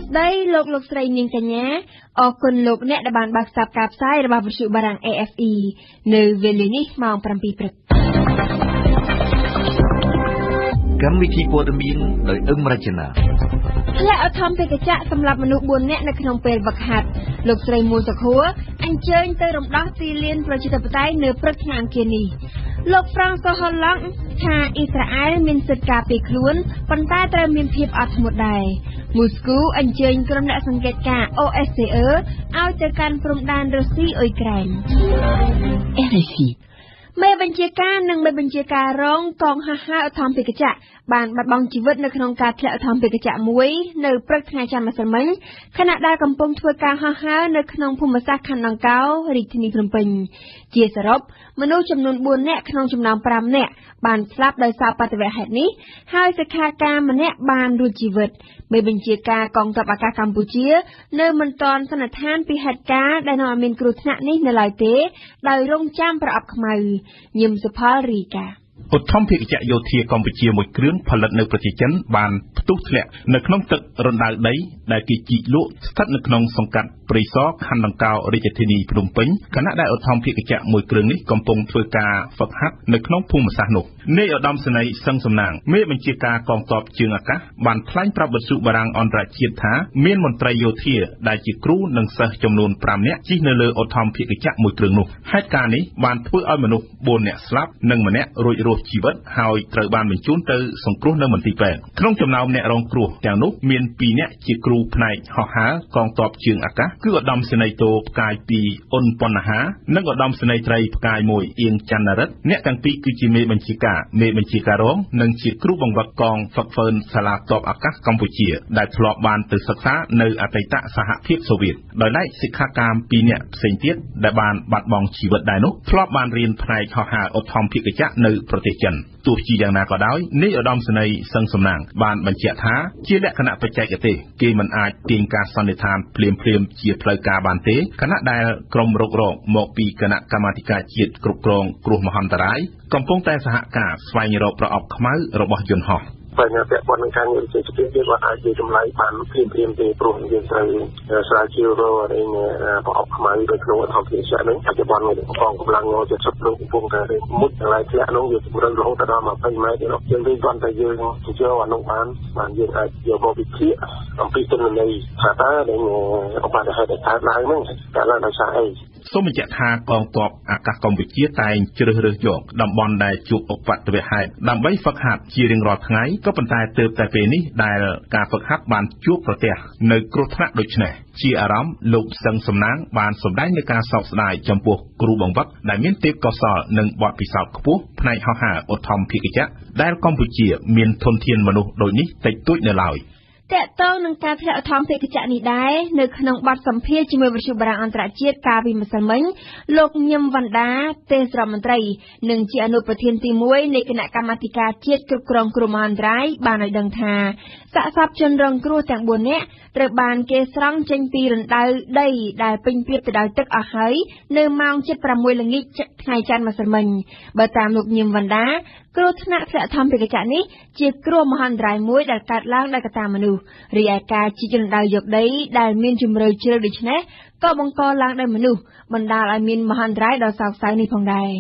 ស្ដីលោកស្រីនាងកញ្ញាអរគុណលោកអ្នកដែលបានបើកស្ដាប់ការផ្សាយរបស់វិទ្យុបារាំង AFE នៅវេលានេះម៉ោង 7 ព្រឹកកម្មវិធីព័ត៌មានដោយអឹមរចនាធ្លាក់អធិបតេយ្យសម្រាប់មនុស្ស 4 នាក់នៅក្នុងពេលវឹកហាត់លោកស្រីមួលសុខួរអញ្ជើញទៅរំដោះទីលានប្រជាធិបតេយ្យនៅព្រឹកថ្ងៃអង្គារនេះលោកហ្វ្រង់សូហូឡង់ថាអ៊ីស្រាអែលមានសិទ្ធិការពារខ្លួនប៉ុន្តែត្រូវមានភាពអត់ធ្មត់ដែរមូស្គូអញ្ជើញក្រុមអ្នកសង្កេតការណ៍ OSCE ឲ្យទៅកាន់ព្រំដែនរុស្ស៊ីអ៊ុយក្រែន RFI មេបញ្ជាការនិងមេបញ្ជាការរងកងហោះហើរអធិបតេយ្យបានបាត់បង់ជីវិតនៅក្នុងការធ្លាក់អធិបតេយ្យមួយនៅព្រឹកថ្ងៃច័ន្ទម្សិលមិញខណៈដែលកំពុងធ្វើការហោះហើរនៅក្នុងភូមិសាស្ត្រខណ្ឌដង្កោរាជធានីភ្នំពេញជាសរុបមនុស្សចំនួន 4 នាក់ក្នុងចំណោម 5 នាក់បានស្លាប់ដោយសារបដិវហេតុនេះហើយសិក្ខាកាមម្នាក់បានរួចជីវិតមេបញ្ជាការកងទ័ពអាកាសកម្ពុជានៅមិនទាន់សន្និដ្ឋានពីហេតុការណ៍ដែលនាំឲ្យមានគ្រោះថ្នាក់នេះនៅឡើយទេដោយរងចាំប្រអប់ខ្មៅញឹមសុផលរីកាឧទ្ធម្ភាគចក្រយោធាកម្ពុជាមួយគ្រឿងផលិតនៅប្រទេសចិនបានផ្ទុះធ្លាក់នៅក្នុងទឹករណ្ដៅដីដែលគេជីកលក់ស្ថិតនៅក្នុងសង្កាត់ព្រៃសរខណ្ឌដង្កោរាជធានីភ្នំពេញខណៈដែលឧទ្ធម្ភាគចក្រមួយគ្រឿងនេះកំពុងធ្វើការហ្វឹកហាត់នៅក្នុងភូមិសាស្ត្រនោះនាយឧត្តមសេនីយ៍សឹងសំណាងមេបញ្ជាការកងទ័ពជើងអាកាសបានថ្លែងប្រាប់វិទ្យុបារាំងអន្តរជាតិថាមានមន្ត្រីយោធាដែលជាគ្រូនិងសិស្សចំនួន 5 នាក់ជិះនៅលើឧទ្ធម្ភាគចក្រមួយគ្រឿងនោះហេតុការណ៍នេះបានធ្វើឲ្យមនុស្ស 4 នាក់ស្លាប់និងម្នាក់រួចរស់ជីវិតហើយត្រូវបានបញ្ជូនទៅសង្គ្រោះនៅមន្ទីរពេទ្យក្នុងចំណោមអ្នករងគ្រោះទាំងនោះមាន 2 នាក់ជាគ្រូផ្នែកហោះហើរកងទ័ពជើងអាកាសគឺឧត្តមសេនីយ៍តូផ្កាយ2អ៊ុនប៉ុណ្ណាហានិងឧត្តមសេនីយ៍ត្រីផ្កាយ1អៀងច័ន្ទរិទ្ធអ្នកទាំងពីរគឺជាមេបញ្ជាការរងនិងជាគ្រូបង្វឹកកងហ្វឹកហ្វឺនសាលាទ័ពអាកាសកម្ពុជាដែលធ្លាប់បានទៅសិក្សានៅអតីតសហភាពសូវៀតដោយឡែកសិក្ខាកាម 2 នាក់ផ្សេងទៀតដែលបានបាត់បង់ជីវិតដែរនោះធ្លាប់បានរៀនផ្នែកហោះហើរឧទ្ធម្ភាគចក្រនៅប្រទេសចិនទោះជាយ៉ាងណាក៏ដោយនាយឧត្តមសេនីយ៍សឹងសំណាងបានបញ្ជាក់ថាជាលក្ខណៈបច្ចេកទេសគេមិនអាចទាញការសន្និដ្ឋានភ្លាមជាផ្លូវការបានទេខណៈដែលក្រុមរុករកមកពីគណៈកម្មាធិការជាតិគ្រប់គ្រងគ្រោះមហន្តរាយកំពុងតែសហការស្វែងរកប្រអប់ខ្មៅរបស់យន្តហោះបញ្ហាពាក់ព័ន្ធនឹងការងារវិទ្យាសាស្ត្រយើងអាចនិយាយចម្លើយបានព្រាមទេព្រោះយើងត្រូវស្រាវជ្រាវរកប្រអប់ខ្មៅនៅក្នុងអធិបតេយ្យហ្នឹងបច្ចុប្បន្នកងកម្លាំង70លោកកំពុងតែមុតកន្លែងធ្លាក់នោះវាជំរុញរហូតដល់20 ម៉ែត្រទេយើងវិញគាត់តែយើងចូលអានោះបានយើងអាចយកមកវិភាគអំពីទិន្នន័យថាតើដែលឧបទ្ទហេតុដែលកើតឡើងហ្នឹងកើតឡើងដោយសារអីសូមបញ្ជាក់ថាកងទ័ពអាកាសកម្ពុជាតែងជ្រើសរើសយកតំបន់ដែលជួបឧបទ្ទវហេតុដើម្បីហ្វឹកហាត់ជារៀងរាល់ថ្ងៃក៏ប៉ុន្តែទើបតែពេលនេះដែលការហ្វឹកហាត់បានជួបប្រទះនៅគ្រោះថ្នាក់ដូចនេះជាអារម្មណ៍លោកសឹងសំណាងបានសម្ដែងនឹងការសោកស្ដាយចំពោះគ្រូបង្វឹកដែលមានទេពកោសល្យនិងបទពិសោធន៍ខ្ពស់ផ្នែកហោះហើរឧទ្ធម្ភាគចក្រដែលកម្ពុជាមានធនធានមនុស្សដូចនេះតិចតួចនៅឡើយតកតងនឹងការធ្លាក់អធិបតេយ្យនេះដែរនៅក្នុងបទសម្ភាសន៍ជាមួយវិទ្យុបារាំងអន្តរជាតិកាលពីម្សិលមិញលោកញឹមវណ្ដាទេសរដ្ឋមន្ត្រីនិងជាអនុប្រធានទី1នៃគណៈកម្មាធិការជាតិគ្រប់គ្រងគ្រោះមហន្តរាយបានឲ្យដឹងថាសាកសពជនរងគ្រោះទាំង 4 នាក់ត្រូវបានគេស្រង់ចេញពីរណ្ដៅដីដែលពេញព្រាបទៅដោយទឹកអស់ហើយនៅម៉ោង 7:06 ល្ងាចថ្ងៃច័ន្ទម្សិលមិញបើតាមលោកញឹមវណ្ដាគ្រោះថ្នាក់ធ្លាក់អធិបតេយ្យនេះជាគ្រោះមហន្តរាយមួយដែលកើតឡើងដោយកត្តាមនុស្សរីឯការជីករណ្ដៅយកដីដែលមានជម្រៅជ្រៅដូចនេះក៏បង្កឡើងដោយមនុស្សបណ្ដាលឲ្យមានមហន្តរាយដ៏សោកសៅនេះផងដែរ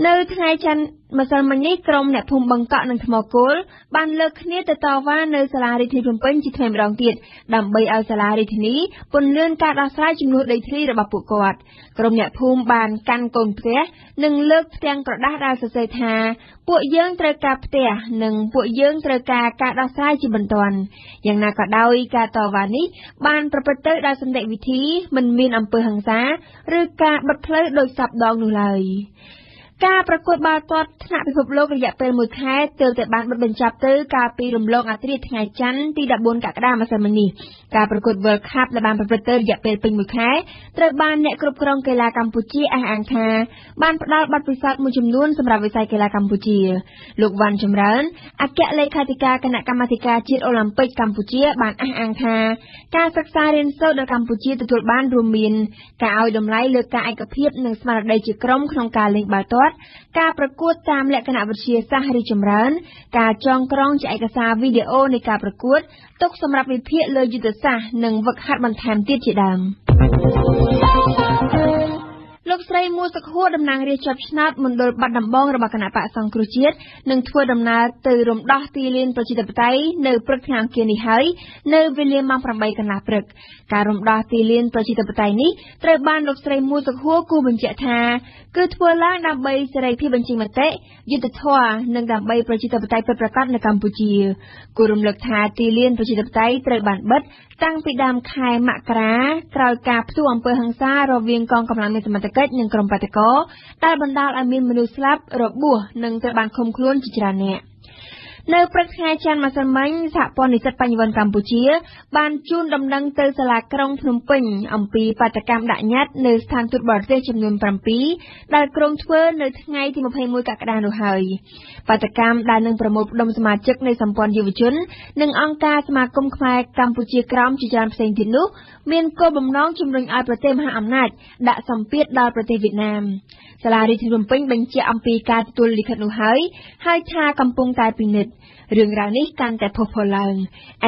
នៅថ្ងៃច័ន្ទម្សិលមិញនេះក្រុមអ្នកភូមិបឹងកក់និងថ្មគោលបានលើកគ្នាទៅតវ៉ានៅសាលារាជធានីភ្នំពេញជាថ្មីម្ដងទៀតដើម្បីឲ្យសាលារាជធានីពន្យាការដោះស្រាយចំនួនដីធ្លីរបស់ពួកគាត់ក្រុមអ្នកភូមិបានកាន់កូនផ្ទះនិងលើកផ្ទាំងក្រដាសដែលសរសេរថាពួកយើងត្រូវការផ្ទះនិងពួកយើងត្រូវការការដោះស្រាយជាបន្ទាន់យ៉ាងណាក៏ដោយការតវ៉ានេះបានប្រព្រឹត្តទៅដោយសន្តិវិធីមិនមានអំពើហិង្សាឬការបិទផ្លូវដោយសពដងនោះឡើយការប្រកួតបាល់ទាត់ថ្នាក់ពិភពលោករយៈពេល1ខែទើបតែបានបិទបញ្ចប់ទៅកាលពីរំលងអាធ្រាត្រថ្ងៃច័ន្ទទី14 កក្កដាម្សិលមិញនេះការប្រកួត World Cup ដែលបានប្រព្រឹត្តទៅរយៈពេលពេញ1ខែត្រូវបានអ្នកគ្រប់គ្រងកីឡាកម្ពុជាអះអាងថាបានផ្ដល់បទពិសោធន៍មួយចំនួនសម្រាប់វិស័យកីឡាកម្ពុជាលោកវ៉ាន់ចម្រើនអគ្គលេខាធិការគណៈកម្មាធិការជាតិអូឡ িম্প ិកកម្ពុជាបានអះអាងថាការសិក្សារៀនសូត្រដែលកម្ពុជាទទួលបានរួមមានការឲ្យតម្លៃលើការឯកភាពនិងស្មារតីជាក្រុមក្នុងការលេងបាល់ទាត់ ត្តការប្រកួតតាមលក្ខណៈវិទ្យាសាស្ត្ររីកចម្រើនការចងក្រងជាឯកសារវីដេអូនៃការប្រកួតទុកសម្រាប់វិភាគលើយុទ្ធសាស្ត្រនិងវឹកហាត់បន្ថែមទៀតជាដើមលោកស្រីមួសុខួរតំណាងរាស្ត្រជាប់ឆ្នោតមណ្ឌលបាត់ដំបងរបស់គណៈបក្សសង្គ្រោះជាតិនឹងធ្វើដំណើរទៅរំដោះទីលានប្រជាធិបតេយ្យនៅព្រឹកថ្ងៃអង្គារនេះហើយនៅវេលាម៉ោង 8 កន្លះព្រឹកការរំដោះទីលានប្រជាធិបតេយ្យនេះត្រូវបានលោកស្រីមួសុខួរគូបញ្ជាក់ថាគឺធ្វើឡើងដើម្បីសេរីភាពបញ្ចេញមតិយុត្តិធម៌និងដើម្បីប្រជាធិបតេយ្យពិតប្រាកដនៅកម្ពុជាគូរំលឹកថាទីលានប្រជាធិបតេយ្យត្រូវបានបិទតាំងពីដើមខែមករាក្រោយការផ្ទុះអំពើហិង្សារវាងកងកម្លាំងមានសមត្ថកិច្ចនិងក្រុមបាតុករដែលបណ្ដាលឲ្យមានមនុស្សស្លាប់របួសនិងត្រូវបានឃុំខ្លួនជាច្រើនអ្នកនៅព្រឹកថ្ងៃច័ន្ទម្សិលមិញសហព័ន្ធនិស្សិតបញ្ញវន្តកម្ពុជាបានជូនដំណឹងទៅសាលាក្រុងភ្នំពេញអំពីបាតកម្មដាក់ញត្តិនៅស្ថានទូតបរទេសចំនួន 7ដែលក្រុងធ្វើនៅថ្ងៃទី 21 កក្កដានោះហើយបាតកម្មដែលនឹងប្រមូលផ្ដុំសមាជិកនៃសម្ព័ន្ធយុវជននិងអង្គការសមាគមខ្មែរកម្ពុជាក្រោមជាច្រើនផ្សេងទៀតនោះមានគោលបំណងជំរុញឲ្យប្រទេសមហាអំណាចដាក់សម្ពាធដល់ប្រទេសវៀតណាមសាលារាជធានីភ្នំពេញបញ្ជាក់អំពីការទទួលលិខិតនោះហើយថាកំពុងតែពិនិត្យរឿងរ៉ាវនេះកាន់តែផុសផុលឡើង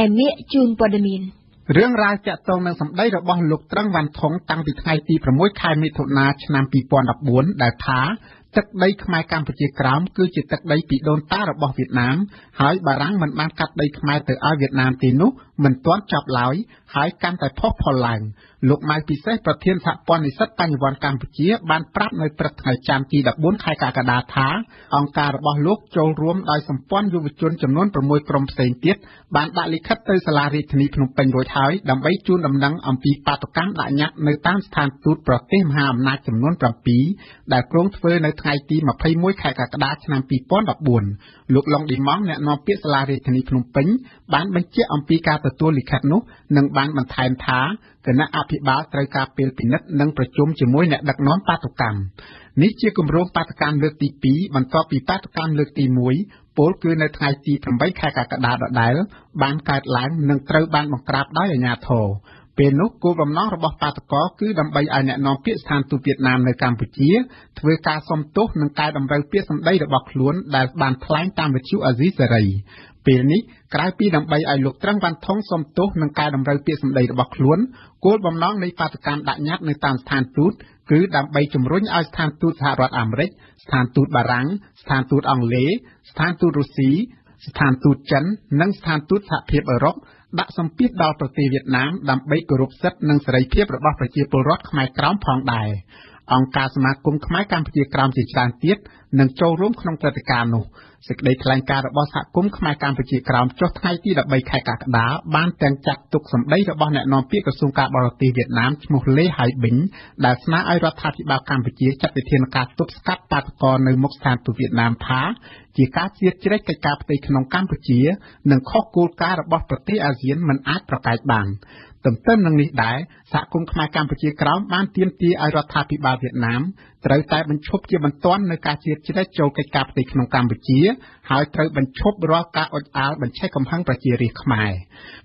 ឯមៀកជូនព័ត៌មានរឿងរ៉ាវទាក់ទងនឹងសម្ដីរបស់លោកត្រឹងវ៉ាន់ថុងតាំងពីថ្ងៃទី 6 ខែមិថុនាឆ្នាំ 2014 ដែលថាទឹកដីខ្មែរកម្ពុជាក្រោមគឺជាទឹកដីពីដូនតារបស់វៀតណាមហើយបារាំងមិនបានកាត់ដីខ្មែរទៅឲ្យវៀតណាមទេនោះមិនទាន់ចប់ឡើយហើយកាន់តែផុសផុលឡើងលោកម៉ៅពិសេសប្រធានសហព័ន្ធនិស្សិតបញ្ញវន្តកម្ពុជាបានប្រាប់នៅព្រឹកថ្ងៃច័ន្ទទី 14 ខែកក្កដាថាអង្គការរបស់លោកចូលរួមដោយសម្ព័ន្ធយុវជនចំនួន 6 ក្រុមផ្សេងទៀតបានដាក់លិខិតទៅសាលារាជធានីភ្នំពេញរួចហើយដើម្បីជូនដំណឹងអំពីបាតុកម្មដាក់ញត្តិនៅតាមស្ថានទូតប្រទេសមហាអំណាចចំនួន 7ដែលក្រុងធ្វើនៅថ្ងៃទី 21 ខែកក្កដាឆ្នាំ 2014 លោកឡុងឌីម៉ង់អ្នកនាំពាក្យសាលារាជធានីភ្នំពេញបានបញ្ជាក់អំពីការទទួលលិខិតនោះនិងបានបន្ថែមថាគណៈអភិបាលត្រូវការពេលពិនិត្យនិងប្រជុំជាមួយអ្នកដឹកនាំបាតុកម្មនេះជាគម្រោងបាតុកម្មលើកទី2បន្ទាប់ពីបាតុកម្មលើកទី1ពលគឺនៅថ្ងៃទី 8 ខែកក្កដាដដែលបានកើតឡើងនិងត្រូវបានបង្ក្រាបដោយអាជ្ញាធរពេលនោះគោលបំណងរបស់បាតុករគឺដើម្បីឲ្យអ្នកនាំពាក្យស្ថានទូតវៀតណាមនៅកម្ពុជាធ្វើការសុំទោសនិងកែតម្រូវពាក្យសម្ដីរបស់ខ្លួនដែលបានថ្លែងតាមវិទ្យុអាស៊ីសេរីពេលនេះក្រៅពីដើម្បីឲ្យលោកត្រឹងវ៉ាន់ថុងសុំទោសនិងកែតម្រូវពាក្យសម្ដីរបស់ខ្លួនគោលបំណងនៃបាតុកម្មដាក់ញត្តិនៅតាមស្ថានទូតគឺដើម្បីជំរុញឲ្យស្ថានទូតសហរដ្ឋអាមេរិកស្ថានទូតបារាំងស្ថានទូតអង់គ្លេសស្ថានទូតរុស្ស៊ីស្ថានទូតចិននិងស្ថានទូតសហភាពអឺរ៉ុបដាក់សម្ពាធដល់ប្រទេសវៀតណាមដើម្បីគោរពសិទ្ធិនិងសេរីភាពរបស់ប្រជាពលរដ្ឋខ្មែរក្រោមផងដែរអង្គការសមាគមខ្មែរកម្ពុជាក្រោមជាច្រើនទៀតនឹងចូលរួមក្នុងព្រឹត្តិការណ៍នោះសេចក្តីថ្លែងការណ៍របស់សហគមន៍ខ្មែរកម្ពុជាក្រោមចុះថ្ងៃទី 13 ខែកក្កដាបានទាំងចាត់ទុកសម្ដីរបស់អ្នកនាំពាក្យក្រសួងការបរទេសវៀតណាមឈ្មោះលេហៃប៊ីងដែលស្នើឲ្យរដ្ឋាភិបាលកម្ពុជាចាត់វិធានការទប់ស្កាត់បាតុករនៅមុខស្ថានទូតវៀតណាមថាជាការជ្រៀតជ្រែកកិច្ចការផ្ទៃក្នុងកម្ពុជានិងខុសគោលការណ៍របស់ប្រទេសអាស៊ានមិនអាចប្រកែកបានទន្ទឹមនឹងនេះដែរសហគមន៍ខ្មែរកម្ពុជាក្រោមបានទាមទារឲ្យរដ្ឋាភិបាលវៀតណាមត្រូវតែបញ្ឈប់ជាបន្ទាន់នៅការជ្រៀតជ្រែកចូលកិច្ចការផ្ទៃក្នុងកម្ពុជាហើយត្រូវបញ្ឈប់រាល់ការអុចអាលបញ្ឆេះកំហឹងប្រជារាស្ត្រខ្មែរ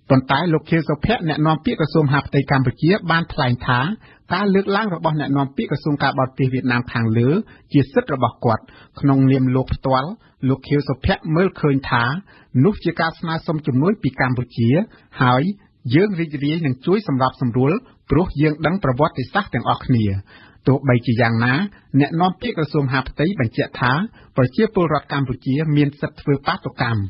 ប៉ុន្តែលោកខៀវសុភ័ក្រអ្នកនាំពាក្យក្រសួងមហាផ្ទៃកម្ពុជាបានថ្លែងថាការលើកឡើងរបស់អ្នកនាំពាក្យក្រសួងការបរទេសវៀតណាមខាងលើជាសិទ្ធិរបស់គាត់ក្នុងនាមលោកផ្ទាល់លោកខៀវសុភ័ក្រមើលឃើញថានោះជាការស្នើសុំជំនួយពីកម្ពុជាហើយយើងរីករាយនឹងជួយសម្របសម្រួលព្រោះយើងដឹងប្រវត្តិសាស្ត្រទាំងអស់គ្នាទោះបីជាយ៉ាងណាអ្នកនាំពាក្យក្រសួងមហាផ្ទៃបញ្ជាក់ថាប្រជាពលរដ្ឋកម្ពុជាមានសិទ្ធិធ្វើបាតុកម្ម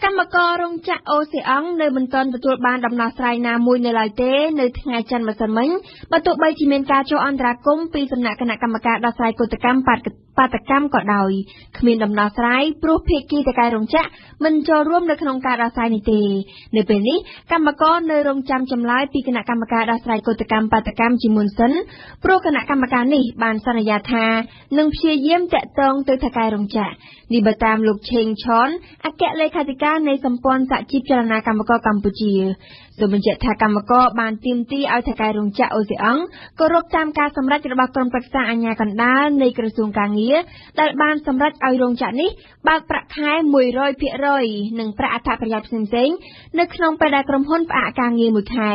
កម្មកររោងចក្រអូសេអង់នៅមិនទាន់ទទួលបានដំណោះស្រាយណាមួយនៅឡើយទេនៅថ្ងៃច័ន្ទម្សិលមិញបើទោះបីជាមានការចូលអន្តរាគមន៍ពីសំណាក់គណៈកម្មការដោះស្រាយកុតកម្មបាតកម្មក៏ដោយគ្មានដំណោះស្រាយព្រោះភាគីតកែរោងចក្រមិនចូលរួមនៅក្នុងការដោះស្រាយនេះទេនៅពេលនេះកម្មករនៅរងចាំចម្លើយពីគណៈកម្មការដោះស្រាយកុតកម្មបាតកម្មជាមុនសិនព្រោះគណៈកម្មការនេះបានសន្យាថានឹងព្យាយាមតាក់ទងទៅតកែរោងចក្រនេះបើតាមលោកឆេងឆនអគ្គលេខាធិការនៃសម្ព័ន្ធសហជីពចលនាកម្មករកម្ពុជាសូមបញ្ជាក់ថាកម្មករបានទាមទារឲ្យថៅកែរោងចក្រអូសេអង់គោរពតាមការសម្រេចរបស់ក្រុមប្រឹក្សាអាជ្ញាកណ្ដាលនៃក្រសួងកាងារ នាដែលបានសម្រេចឲ្យរោងចក្រនេះបើកប្រាក់ខែ 100% និងប្រាក់អត្ថប្រយោជន៍ផ្សេងៗនៅក្នុងពេលដែលក្រុមហ៊ុនផ្អាកការងារមួយខែ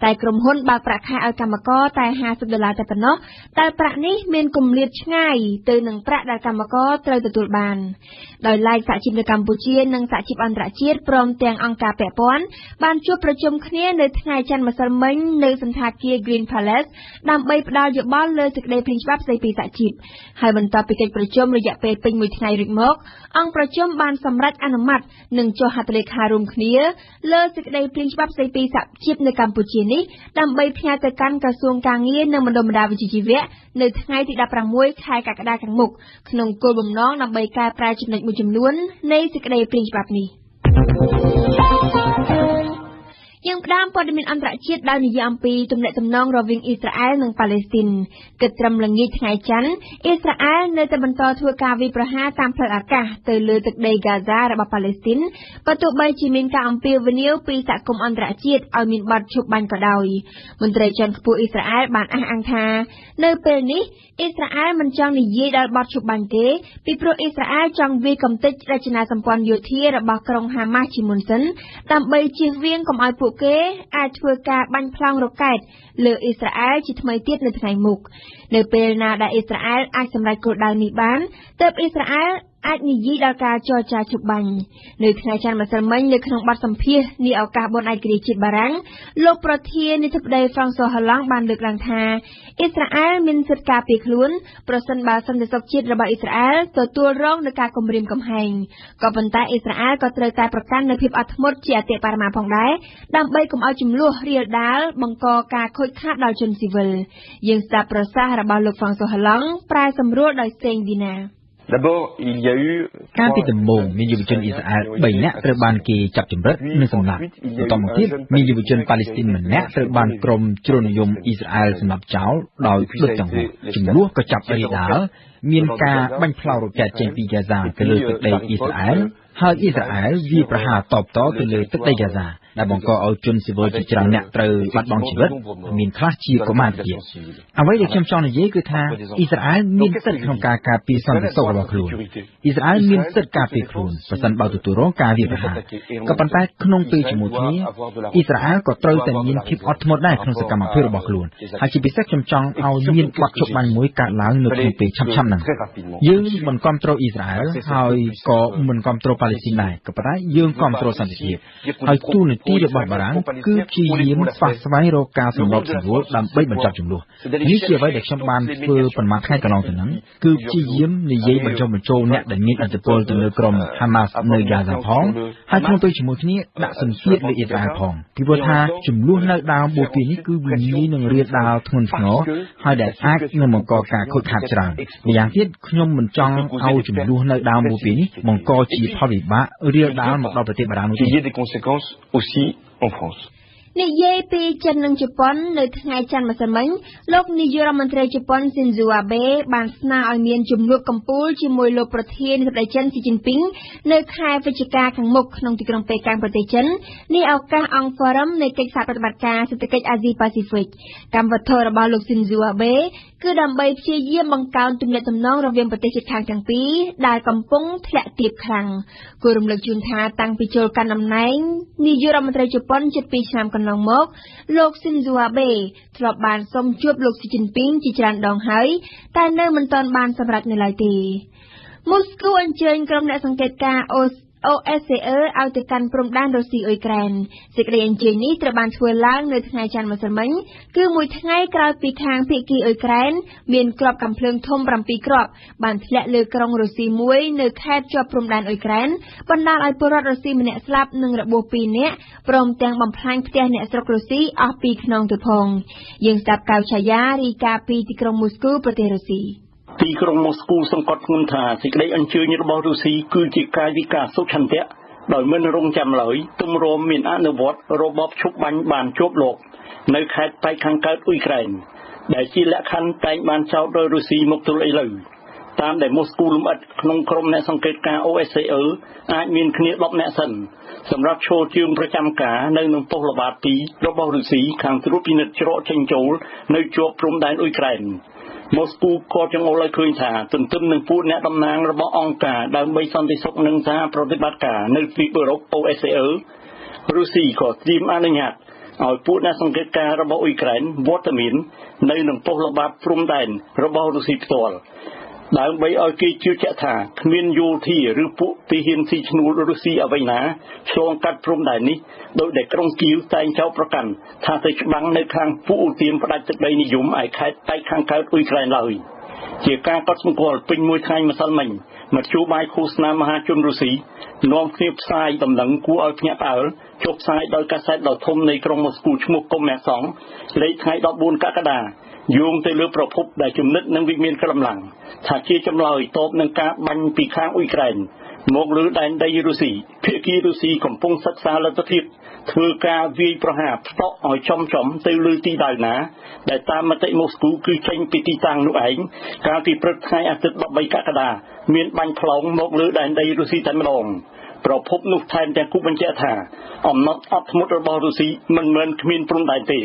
តែក្រុមហ៊ុនបើកប្រាក់ខែឲ្យកម្មករតែ$50តែប៉ុណ្ណោះតែប្រាក់នេះមានគម្លាតឆ្ងាយទៅនឹងប្រាក់ដែលកម្មករត្រូវទទួលបានដោយឡែកសហជីពនៅកម្ពុជានិងសហជីពអន្តរជាតិព្រមទាំងអង្គការពាក់ព័ន្ធបានជួបប្រជុំគ្នានៅថ្ងៃច័ន្ទម្សិលមិញនៅសន្តាគារ Green Palace ដើម្បីផ្ដល់យោបល់លើសេចក្តីព្រាងច្បាប់ស្តីពីសហជីពហើយបន្ទាប់ពីកិច្ចប្រជុំរយៈពេលពេញមួយថ្ងៃរួចមកអង្គប្រជុំបានសម្រេចអនុម័តនិងចុះហត្ថលេខារួមគ្នាលើសេចក្តីព្រាងច្បាប់ស្តីពីសហជីពនៅកម្ពុជានេះដើម្បីផ្ញើទៅកាន់ក្រសួងការងារនិងបណ្ដុំបណ្ដាលវិជ្ជាជីវៈនៅថ្ងៃទី16ខែកក្កដាខាងមុខក្នុងគោលបំណងដើម្បីកែប្រែចំណុចមួយចំនួននៃសេចក្តីព្រាងច្បាប់នេះយើងផ្ដើមព័ត៌មានអន្តរជាតិដោយនិយាយអំពីទំនាក់ទំនងរវាងអ៊ីស្រាអែលនិងប៉ាឡេស្ទីនគិតត្រឹមល្ងាចថ្ងៃច័ន្ទអ៊ីស្រាអែលនៅតែបន្តធ្វើការវាយប្រហារតាមផ្លូវអាកាសទៅលើទឹកដីហ្គាហ្សារបស់ប៉ាឡេស្ទីនបើទោះបីជាមានការអំពាវនាវពីសហគមន៍អន្តរជាតិឲ្យមានបទឈប់បាញ់ក៏ដោយមន្ត្រីជាន់ខ្ពស់អ៊ីស្រាអែលបានអះអាងថានៅពេលនេះអ៊ីស្រាអែលមិនចង់និយាយដល់បទឈប់បាញ់ទេពីព្រោះអ៊ីស្រាអែលចង់វាយកំទេចរចនាសម្ព័ន្ធយោធារបស់ក្រុងហាម៉ាស់ជាមុនសិនដើម្បីជៀសវាងកុំឲ្យពួកគេអាចធ្វើការបាញ់ផ្លោងរ៉ុកែតលើអ៊ីស្រាអែលជាថ្មីទៀតនៅថ្ងៃមុខនៅពេលណាដែលអ៊ីស្រាអែលអាចសម្រេចគោលដៅនេះបានទើបអ៊ីស្រាអែលអាចនិយាយដល់ការចរចាឈប់បាញ់នៅថ្ងៃច័ន្ទម្សិលមិញនៅក្នុងបទសម្ភាសន៍នាឱកាសបុណ្យឯករាជ្យជាតិបារាំងលោកប្រធានាធិបតីហ្វ្រង់ស៊ុយ ហូឡង់បានលើកឡើងថាអ៊ីស្រាអែលមានសិទ្ធិការពារខ្លួនប្រសិនបើសន្តិសុខជាតិរបស់អ៊ីស្រាអែលទទួលរងនឹងការគំរាមកំហែងក៏ប៉ុន្តែអ៊ីស្រាអែលក៏ត្រូវតែប្រកាន់នូវភាពអត់ធ្មត់ជាអតិបរមាផងដែរដើម្បីកុំឲ្យចំនួនរាលដាលបង្កការខូចខាតដល់ជនស៊ីវិលយើងស្ដាប់ប្រសាសន៍របស់លោកហ្វ្រង់ស៊ុយ ហូឡង់ប្រែសម្រួលដោយសេងឌីណាការពីដំបូងមានយុវជនអ៊ីស្រាអែល3នាក់ត្រូវបានគេចាប់ចម្រិតនិងសម្លាប់បន្តមកទៀតមានយុវជនប៉ាឡេស្ទីនម្នាក់ត្រូវបានក្រុមជ្រុលនិយមអ៊ីស្រាអែលសម្លាប់ចោលដោយដុតចង្អុលចំនួនក៏ចាប់រាលដាលមានការបាញ់ផ្លោងរ៉ុកែតចេញពីហ្គាហ្សាទៅលើទឹកដីអ៊ីស្រាអែលហើយអ៊ីស្រាអែលវាប្រហារតបតទៅលើទឹកដីហ្គាហ្សាដែលបង្កឲ្យជនស៊ីវិលជាច្រើនអ្នកត្រូវបាត់បង់ជីវិតមានខ្លះជាកុមារទៀតអ្វីដែលខ្ញុំចង់និយាយគឺថាអ៊ីស្រាអែលមានសិទ្ធិក្នុងការការពារសន្តិសុខរបស់ខ្លួនអ៊ីស្រាអែលមានសិទ្ធិការពារខ្លួនប្រសិនបើទទួលរងការវាយប្រហារក៏ប៉ុន្តែក្នុងពេលជាមួយគ្នាអ៊ីស្រាអែលក៏ត្រូវតែមានភាពអត់ធ្មត់ដែរក្នុងសកម្មភាពរបស់ខ្លួនហើយជាពិសេសខ្ញុំចង់ឲ្យមានបទឈប់បាញ់មួយកើតឡើងនៅក្នុងពេលឆាប់ៗហ្នឹងយើងមិនគាំទ្រអ៊ីស្រាអែលហើយក៏មិនគាំទ្រប៉ាឡេស្ទីនដែរក៏ប៉ុន្តែយើងគាំទ្រសន្តិភាពហើយទូនាទីរបស់បារាំងគឺព្យាយាមស្វះស្វែងរកការសម្របសម្រួលដើម្បីបញ្ចប់ជម្លោះនេះជាអ្វីដែលខ្ញុំបានធ្វើប៉ុន្មានថ្ងៃកន្លងទៅហ្នឹងគឺព្យាយាមនិយាយបញ្ចុះបញ្ចូលអ្នកដែលមានឥទ្ធិពលទៅលើក្រុមហាម៉ាស់នៅហ្គាហ្សាផងហើយក្នុងពេលជាមួយគ្នាដាក់សម្ពាធលើអ៊ីស្រាអែលផងពីព្រោះថាជម្លោះនៅដើមបូព៌ានេះគឺវាងាយនឹងរាលដាលធ្ងន់ធ្ងរហើយដែលអាចនឹងបង្កការខូចខាតច្រើនម្យ៉ាងទៀតខ្ញុំមិនចង់ឲ្យជម្លោះនៅដើមបូព៌ានេះបង្កជាផលវិបាករាលដាលមកដល់ប្រទេសបារាំងនោះទេនិយាយពីចិននិងជប៉ុននៅថ្ងៃច័ន្ទម្សិលមិញលោកនាយករដ្ឋមន្ត្រីជប៉ុនស៊ីនស៊ូអាបេបានស្នើឲ្យមានជំនួបកំពូលជាមួយលោកប្រធានាធិបតីចិនស៊ីជីនពីងនៅខែវិច្ឆិកាខាងមុខក្នុងទីក្រុងប៉េកាំងប្រទេសចិននេះឱកាសអង្គហ្វរឹមនៃកិច្ចសហប្រតិបត្តិការសេដ្ឋកិច្ចអាស៊ីប៉ាស៊ីហ្វិកកម្មវិធីរបស់លោកស៊ីនស៊ូអាបេគឺដើម្បីព្យាយាមបង្កើនទំនាក់ទំនងរវាងប្រទេសជិតខាងទាំងពីរដែលកំពុងធ្លាក់ទាបខ្លាំងគួររំលឹកជូនថាតាំងពីចូលកាន់តំណែងនាយករដ្ឋមន្ត្រីជប៉ុនជិត2ឆ្នាំកន្លងមកលោកស៊ីនស៊ូអាបេធ្លាប់បានសុំជួបលោកស៊ីជីនពីងជាច្រើនដងហើយតែនៅមិនទាន់បានសម្រេចនៅឡើយទេមូស្គូអញ្ជើញក្រុមអ្នកសង្កេតការណ៍OSCE ឲ្យទៅកាន់ព្រំដែនរុស្ស៊ីអ៊ុយក្រែនសេចក្តីអញ្ជើញនេះត្រូវបានធ្វើឡើងនៅថ្ងៃច័ន្ទម្សិលមិញគឺមួយថ្ងៃក្រោយពីខាងភាគីអ៊ុយក្រែនមានគ្រាប់កាំភ្លើងធំ7គ្រាប់បានធ្លាក់លើក្រុងរុស្ស៊ីមួយនៅខេត្តជាប់ព្រំដែនអ៊ុយក្រែនបណ្ដាលឲ្យពលរដ្ឋរុស្ស៊ីម្នាក់ស្លាប់និងរបួស2នាក់ព្រមទាំងបំផ្លាញផ្ទះអ្នកស្រុករុស្ស៊ីអស់2ខ្នងទៅផងយើងស្ដាប់កៅឆាយារីកាពីទីក្រុងមូស្គូប្រទេសរុស្ស៊ីទីក្រុងម៉ូស្គូសង្កត់ធ្ងន់ថាសេចក្តីអញ្ជើញរបស់រុស្ស៊ីគឺជាកាយវិការសុឆន្ទៈដោយមិនរងចាំឡើយទម្រាំមានអនុវត្តរបបឈប់បាញ់បានជាប់លោកនៅខេត្តប៉ែកខាងកើតអ៊ុយក្រែនដែលជាលក្ខខណ្ឌតែងបានចោទដោយរុស្ស៊ីមកទល់ឥឡូវតាមដែលម៉ូស្គូលំអិតក្នុងក្រុមអ្នកសង្កេតការណ៍ OSCE អាចមានគ្នា10នាក់សិនសម្រាប់ឈរជើងប្រចាំការនៅនឹងប៉ុស្តិ៍ល្បាត2របស់រុស្ស៊ីខាងត្រួតពិនិត្យច្រកចេញចូលនៅជាប់ព្រំដែនអ៊ុយក្រែន ម៉ូស្គូក៏ចង់ឲ្យឃើញថាទន្ទឹមនឹងពួកអ្នកតំណាងរបស់អង្គការដើម្បីសន្តិសុខនិងសហប្រតិបត្តិការនៅទ្វីបអឺរ៉ុប OSCE រុស្ស៊ីក៏ត្រៀមអនុញ្ញាតឲ្យពួកអ្នកសង្កេតការណ៍របស់អ៊ុយក្រែនវត្តមាននៅនឹងប៉ុស្តិ៍ល្បាតព្រំដែនរបស់រុស្ស៊ីផ្ទាល់ដើម្បីឲ្យគេជឿជាក់ថាគ្មានយោធាឬពួកទាហានស៊ីឈ្នួលរុស្ស៊ីអ្វីណាឆ្លងកាត់ព្រំដែននេះដោយដែលក្រុងគៀវតែងចោទប្រកាន់ថាទៅច្បាំងនៅខាងពួកឧទាមផ្ដាច់ទឹកដីនិយមឯខេត្តតែខាងកើតអ៊ុយក្រែនឡើយជាការកត់សម្គាល់ពេញមួយថ្ងៃម្សិលមិញមធ្យោបាយឃោសនាមហាជនរុស្ស៊ីនាំគ្នាផ្សាយដំណឹងគួរឲ្យភ្ញាក់ផ្អើលចុះផ្សាយដោយកាសែតដ៏ធំនៃក្រុងម៉ូស្គូឈ្មោះកុំម៉ែសង់លេខថ្ងៃ14កក្កដាយោងទៅលើប្រភពដែលជំនិតនឹងវិមានក្រំឡាំងថាជាចម្លើយតបនឹងការបាញ់ពីខាងអ៊ុយក្រែនមកលើដែនដីរុស្ស៊ីភាគីរុស្ស៊ីកំពុងសិក្សាលទ្ធភាពធ្វើការវាយប្រហារផ្ទក់ឲ្យចំទៅលើទីដៅណាដែលតាមមតិម៉ូស្គូគឺចេញពីទីតាំងនោះឯងកាលពីព្រឹកថ្ងៃអាទិត្យ13កក្កដាមានបាញ់ផ្លោងមកលើដែនដីរុស្ស៊ីតែម្ដងប្រភពនោះថែមទាំងគូបញ្ជាក់ថាអំណត់អត់ធ្មត់របស់រុស្ស៊ីមិនមែនគ្មានព្រំដែនទេ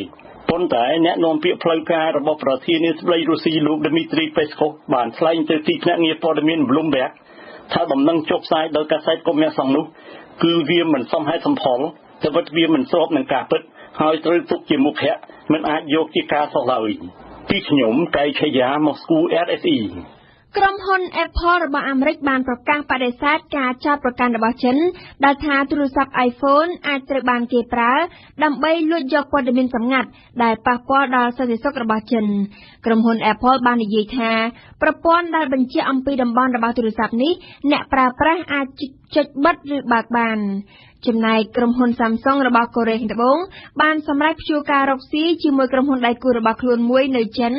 ប៉ុន្តែអ្នកនាំពាក្យផ្លូវការរបស់ប្រធានាធិបតីរុស្ស៊ីលោក Dmitry Peskov បានថ្លែងទៅទីភ្នាក់ងារព័ត៌មាន Bloomberg ថាដំណឹងចុះផ្សាយដោយកាសែតកុម្មុយនីសនោះគឺវាមិនសមហេតុសមផលតែវិតវាមិនស្របនឹងការពិតហើយត្រូវទុកជាមុខហៈមិនអាចយកជាការសោះឡើយពីខ្ញុំកែឆាយាម៉ូស្គូ RFE ក្រុមហ៊ុន Apple របស់អាមេរិកបានប្រកាសបដិសេធការចោទប្រកាន់របស់ចិនដែលថាទូរស័ព្ទ iPhone អាចត្រូវបានគេប្រើដើម្បីលួចយកព័ត៌មានសម្ងាត់ដែលប៉ះពាល់ដល់សន្តិសុខរបស់ចិនក្រុមហ៊ុន Apple បាននិយាយថាប្រព័ន្ធដែលបញ្ជាក់អំពីតំបន់របស់ទូរស័ព្ទនេះអ្នកប្រើប្រាស់អាចចុចបិទឬបើកបានចំណែកក្រុមហ៊ុន Samsung របស់កូរ៉េខាងត្បូងបានសម្រេចព្យួរការរកស៊ីជាមួយក្រុមហ៊ុនដៃគូរបស់ខ្លួនមួយនៅចិន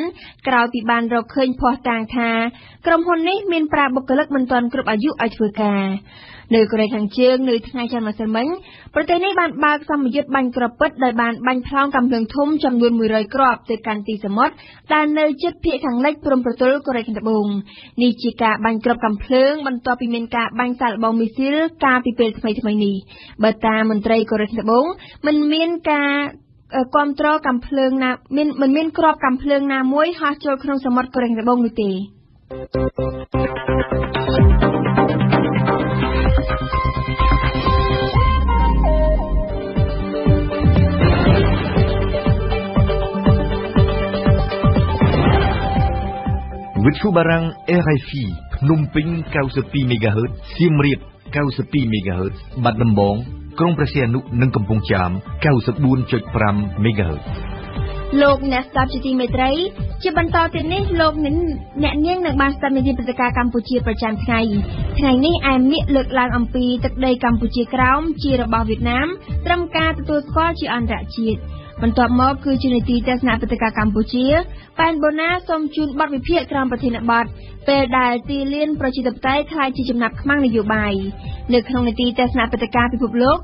ក្រោយពីបានរកឃើញភស្តុតាងថាក្រុមហ៊ុននេះមានប្រើបុគ្គលិកមិនទាន់គ្រប់អាយុឲ្យធ្វើការនៅកូរ៉េខាងជើងនៅថ្ងៃច័ន្ទម្សិលមិញប្រទេសនេះបានបើកសម្ពយុទ្ធបាញ់គ្រាប់ពិតដោយបានបាញ់ផ្លោងកាំភ្លើងធំចំនួន100គ្រាប់ទៅកាន់ទីសមុទ្រដែលនៅជិតភាគខាងលិចព្រំប្រទល់កូរ៉េខាងត្បូងនេះជាការបាញ់គ្រាប់កាំភ្លើងបន្ទាប់ពីមានការបាញ់សាកល្បងមីស៊ីលកាលពីពេលថ្មីៗនេះបើតាមមន្ត្រីកូរ៉េខាងត្បូងមិនមានការគ្រប់គ្រងកាំភ្លើងណាមិនមានគ្រាប់កាំភ្លើងណាមួយហោះចូលក្នុងសមុទ្រកូរ៉េខាងត្បូងនោះទេវិទ្យុបារាំង RFI ភ្នំពេញ 92 MHz សៀមរាប 92 MHz បាត់ដំបងក្រុងព្រះសីហនុនិងកំពង់ចាម 94.5 MHz លោកអ្នកស្ដាប់ជាទីមេត្រីជាបន្តទៀតនេះលោកអ្នកនាងនឹងបានស្ដាប់នាទីព្រឹត្តិការណ៍កម្ពុជាប្រចាំថ្ងៃនេះឯមាក្សលើកឡើងអំពីទឹកដីកម្ពុជាក្រោមជារបស់វៀតណាមត្រឹមការទទួលស្គាល់ជាអន្តរជាតិបន្ទាប់មកគឺជានីតិទស្សនៈព្រឹត្តិការណ៍កម្ពុជាប៉ែនបូណាសូមជូនបទវិភាគក្រោមប្រធានបទពេលដែលទីលានប្រជាធិបតេយ្យខ្លាយជាចំណាប់ខ្មាំងនយោបាយនៅក្នុងនីតិទស្សនៈព្រឹត្តិការណ៍ពិភពលោក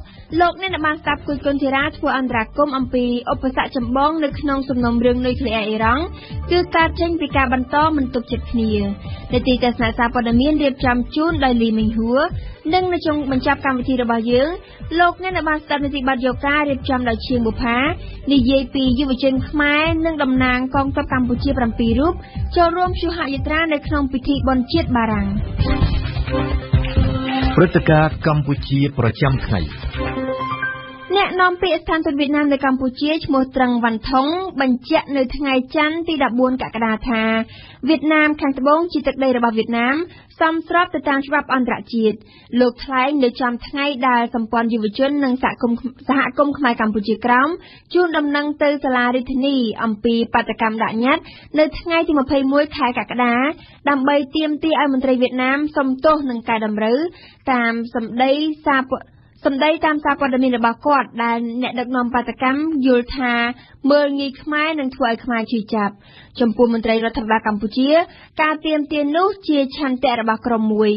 អ្នកបានស្ដាប់គូជគុនធីរ៉ាធ្វើអន្តរាគមន៍អំពីឧបសគ្គចម្បងនៅក្នុងសំណុំរឿងនុយក្លេអ៊ែរអ៊ីរ៉ង់គឺកើតចេញពីការបន្តមិនទុកចិត្តគ្នានីតិទស្សនៈសារព័ត៌មានរៀបចំជូនដោយលីមីងហួរនិងនៅចុងបញ្ចប់កម្មវិធីរបស់យើងអ្នកបានស្ដាប់នីតិបទយកការរៀបចំដោយឈៀងបុប្ផានិយាយពីយុវជនខ្មែរនិងតំណាងកងទ័ពកម្ពុជា7រូបចូលរួមព្យុហយាត្រានៅក្នុងពិធីបុណ្យជាតិបារាំងព្រឹត្តិការណ៍កម្ពុជាប្រចាំថ្ងៃអ្នកនាំពាក្យស្ថានទូតវៀតណាមនៅកម្ពុជាឈ្មោះត្រឹងវ៉ាន់ថុងបញ្ជាក់នៅថ្ងៃច័ន្ទទី14កក្កដាថាវៀតណាមខាងត្បូងជាទឹកដីរបស់វៀតណាមសមស្របទៅតាមច្បាប់អន្តរជាតិលោកថ្លែងនៅចំថ្ងៃដែលសម្ព័ន្ធយុវជននិងសហគមន៍ខ្មែរកម្ពុជាក្រោមជូនដំណឹងទៅសាលារាជធានីអំពីបាតុកម្មដាក់ញត្តិនៅថ្ងៃទី21ខែកក្កដាដើម្បីទាមទារឲ្យមន្ត្រីវៀតណាមសុំទោសនឹងកែតម្រូវតាមសម្ដីតាមសារព័ត៌មានរបស់គាត់ដែលអ្នកដឹកនាំបាតុកម្មយល់ថាមើលងាយខ្មែរនិងធ្វើឲ្យខ្មែរជឿចាប់ចំពោះមន្ត្រីរដ្ឋាភិបាលកម្ពុជាការទាមទារនោះជាឆន្ទៈរបស់ក្រុមមួយ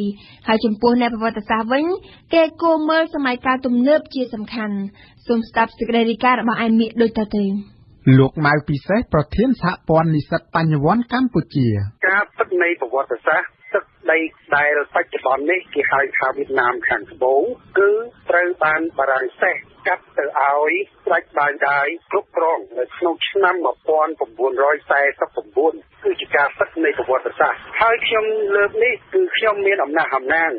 ហើយចំពោះអ្នកប្រវត្តិសាស្ត្រវិញគេគួរមើលសម័យកាលទំនើបជាសំខាន់សូមស្ដាប់សេចក្តីរាយការណ៍របស់ឯមាក្សដូចតទៅលោកម៉ៅពិសេសប្រធានសហព័ន្ធនិស្សិតបញ្ញវន្តកម្ពុជាការពិតនៃប្រវត្តិសាស្ត្រទឹកដីដែលបច្ចុប្បន្ននេះគេហៅថាវៀតណាមខាងត្បូងគឺត្រូវបានបារាំងសេះកាត់ទៅឲ្យស្ដេចបាវដាយគ្រប់គ្រងនៅក្នុងឆ្នាំ1949 គឺជាការពិតនៃប្រវត្តិសាស្ត្រហើយខ្ញុំលើកនេះគឺខ្ញុំមានអំណះអំណាង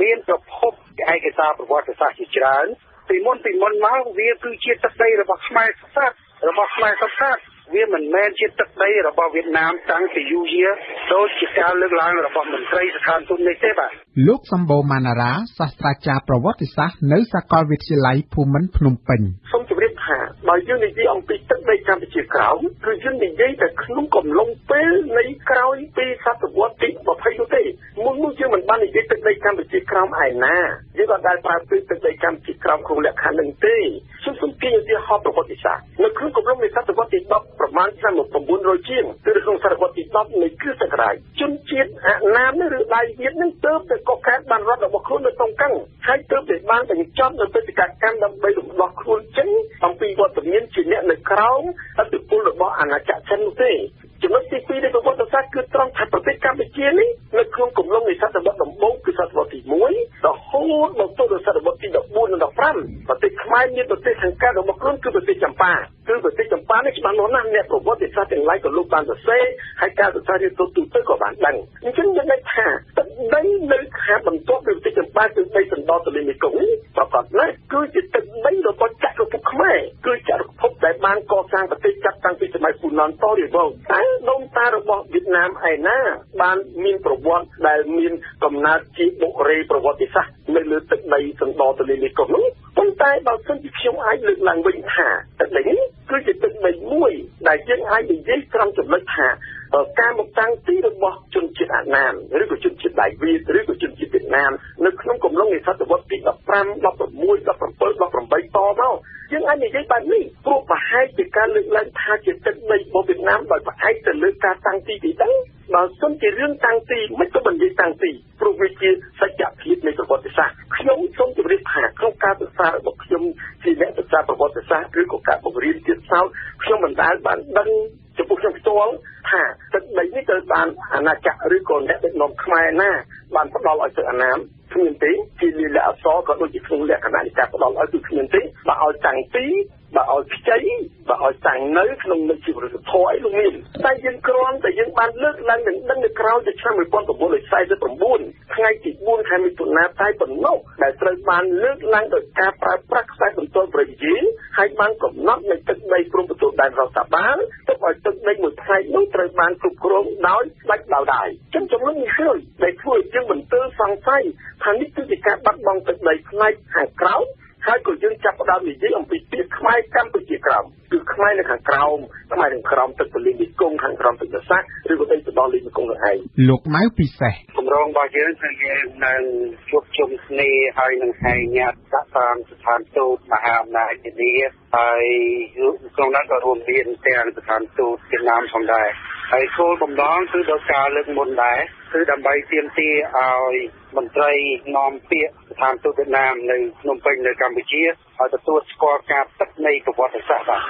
មានប្រភពឯកសារប្រវត្តិសាស្ត្រជាច្រើនពីមុនមកវាគឺជាទឹកដីរបស់ខ្មែរសុទ្ធសាធរបស់ខ្មែរសុទ្ធសាធវាមិនមែនជាទឹកដីរបស់វៀតណាមតាំងពីយូរយារដូចជាការលើកឡើងរបស់មន្ត្រីស្ថានទូតនេះទេបាទលោកសម្បូរម៉ាណារ៉ាសាស្ត្រាចារ្យប្រវត្តិសាស្ត្រនៅសាកលវិទ្យាល័យភូមិន្ទភ្នំពេញសូមជម្រាបថាបើយើងនិយាយអំពីទឹកដីកម្ពុជាក្រោមគឺយើងនិយាយតែក្នុងកំឡុងពេលនៃក្រោយពីសតវត្សទី20នោះទេមុននោះយើងមិនបាននិយាយទឹកដីកម្ពុជាក្រោមឯណាយើងក៏ដែលប្រើពាក្យទឹកដីកម្ពុជាក្រោមក្នុងលក្ខខណ្ឌនឹងទេសូមគេនិយាយហោប្រវត្តិសាស្ត្រនៅក្នុងកំឡុងនៃសតវត្សទី10ប្រមាណឆ្នាំ1900ជាងគឺក្នុងសតវត្សទី10នៃគ្រិស្តសករាជជនជាតិអណាមឬដៃវៀតនឹងទើបតែកកើតបានរដ្ឋរបស់ខ្លួននៅតុងកាំងហើយទើបតែបានបញ្ចប់នៅបេសកកម្មដើម្បីរំដោះខ្លួនចេញអំពីវត្តមានជាអ្នកនៅក្រោមឥទ្ធិពលរបស់អាណាចក្រចិននោះទេចំណុចទី2នៃប្រវត្តិសាស្ត្រគឺត្រង់ថាប្រទេសកម្ពុជានេះនៅក្នុងកំឡុងនៃសតវត្សដំបូងគឺសតវត្សទី1រហូតមកទល់ដល់សតវត្សទី14និង15ប្រទេសខ្មែរមានប្រទេសខាងកើតរបស់ខ្លួនគឺប្រទេសចម្ប៉ានេះច្បាស់លាស់ណាស់អ្នកប្រវត្តិសាស្ត្រទាំងឡាយក៏លោកបានសរសេរហើយការសរសេររៀបទូទៅក៏បានដឹងអញ្ចឹងយើងដឹងថាទឹកដីនៅខាងបន្ទាប់ពីប្រទេសចម្ប៉ាគឺដីសណ្ដោទន្លេមេគង្គនេះប្រកបណាស់គឺជាទឹកដីរបស់ចក្រភពខ្មែរគឺចក្រភពដែលបានកសាងប្រទេសចាប់តាំងពីសម័យហ្វូណានតូរីវ៉ូតែដូនតារបស់វៀតណាមឯណាបានមានប្រវត្តិដែលមានកំណើតជាបុរេប្រវត្តិសាស្ត្រនៅលើទឹកដីសណ្ដោទន្លេមេគង្គនោះប៉ុន្តែបើសិនជាខ្ញុំអាចលើកឡើងវិញថាទឹកដីនេះគឺជាទឹកដីមួយដែលយើងអាចនិយាយត្រង់ចំណុចថាការមកតាំងទីរបស់ជនជាតិអាណាមឬក៏ជនជាតិដៃវៀតឬក៏ជនជាតិវៀតណាមនៅក្នុងកំឡុងនៃសតវត្សទី15 16 17 18តមកយើងអាចនិយាយបែបនេះព្រោះប្រហែលជាការលើកឡើងថាជាទឹកដីរបស់វៀតណាមដោយផ្អែកទៅលើការតាំងទីទីតាំងបើសិនជារឿងតាំងទីមិនក៏មិននិយាយតាំងទីព្រោះវាជាសច្ចភាពនៃប្រវត្តិសាស្ត្រខ្ញុំសូមជម្រាបថាក្នុងការសិក្សារបស់ខ្ញុំជាអ្នកសិក្សាប្រវត្តិសាស្ត្រឬក៏ការបង្រៀនទៀតសោតខ្ញុំមិនដែលបានដឹងចំពោះខ្ញុំផ្ទាល់ថាទឹកដីនេះត្រូវបានអាណាចក្រឬក៏អ្នកដឹកនាំខ្មែរណាបានផ្ដល់ឲ្យទៅអាណាមគ្មានទេជាលិលាអក្សរក៏ដូចជាក្នុងលក្ខណៈនៃការផ្ដល់ឲ្យគឺគ្មានទេបើឲ្យតាំងទីបើឲ្យខ្ចីបើឲ្យតាំងនៅក្នុងនៃជីវរដ្ឋធម៌អីលោកមានតែយើងគ្រាន់តែយើងបានលើកឡើងនឹងដឹងនៅក្រោយទៅឆ្នាំ1949ថ្ងៃទី4ខែមិថុនាតែប៉ុណ្ណោះដែលត្រូវបានលើកឡើងដោយការប្រើប្រាស់ខ្សែបន្ទាល់ប្រយោជន៍ហើយបានកំណត់នៅទឹកដីព្រំប្រទល់ដែនរដ្ឋបាលទៅឲ្យទឹកដីមួយផ្នែកនោះត្រូវបានគ្រប់គ្រងដោយស្ដេចដោយដៃចឹងចំណុចនេះហើយដែលធ្វើឲ្យយើងមិនទើសង្ស័យថានេះគឺជាការបាត់បង់ទឹកដីផ្នែកខាងក្រៅហើយក៏យើងចាប់ផ្ដើមនិយាយអំពីពាក្យខ្មែរកម្ពុជាក្រោមគឺខ្មែរនៅខាងក្រោមខ្មែរនៅក្រោមទឹកទន្លេមេគង្គខាងក្រោមទឹកទន្លេឬក៏ដីសណ្ដោទន្លេមេគង្គនោះឯងលោកម៉ៅពិសេសគម្រោងរបស់យើងគឺយើងនឹងជួបជុំគ្នាហើយនឹងហៅញាតិសាស្ត្រស្ថានទូតមហាអំណាចឥណ្ឌាហើយក្នុងនោះក៏រួមមានទាំងស្ថានទូតវៀតណាមផងដែរហើយគោលបំណងគឺដោយការលើកមុនដែរគឺដើម្បីទាមទារឲ្យមន្ត្រីនាំពាក្យស្ថានទូតវៀតណាមនៅភ្នំពេញនៅកម្ពុជាឲ្យទទួលស្គាល់ការពិតនៃប្រវត្តិសាស្ត្របាទ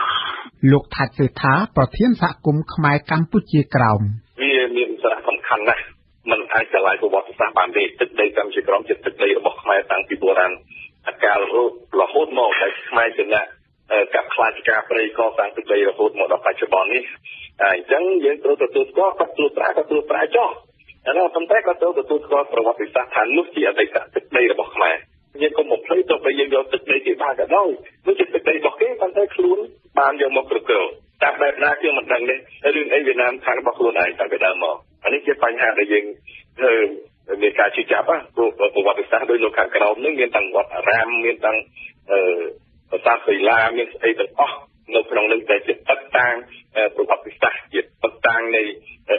លោកថាច់សេដ្ឋាប្រធានសហគមន៍ខ្មែរកម្ពុជាក្រោមវាមានសារៈសំខាន់ណាស់មិនអាចឆ្លៃប្រវត្តិសាស្ត្របានទេទឹកដីកម្ពុជាក្រោមជាទឹកដីរបស់ខ្មែរតាំងពីបុរាណកាលរហូតមកតែខ្មែរជាអ្នកកាប់ខ្លាចការព្រៃកសាងទឹកដីរហូតមកដល់បច្ចុប្បន្ននេះអញ្ចឹងយើងត្រូវទទួលស្គាល់ក៏ទទួលប្រាចោះហើយប៉ុន្តែក៏ត្រូវទទួលស្គាល់ប្រវត្តិសាស្ត្រថានោះជាអតីតទឹកដីរបស់ខ្មែរយើងកុំបំភ្លេចទៅពេលយើងយកទឹកដីគេបានក៏ដោយនោះជាទឹកដីរបស់គេប៉ុន្តែខ្លួនបានយកមកគ្រប់គ្រងតាមបែបណាគឺមិនដឹងទេរឿងអីវៀតណាមខាងរបស់ខ្លួនឯងតាំងពីដើមមកអានេះជាបញ្ហាដែលយើងមានការជឿចាប់ព្រោះប្រវត្តិសាស្ត្រដោយលោកខាងក្រោមនេះមានទាំងវត្តអារាមមានទាំងប្រាសាទកីឡាមានស្អីទាំងអស់នៅក្នុងនឹងតែជាទឹកតាំងប្រវត្តិសាស្ត្រជាទឹកតាំងនៃ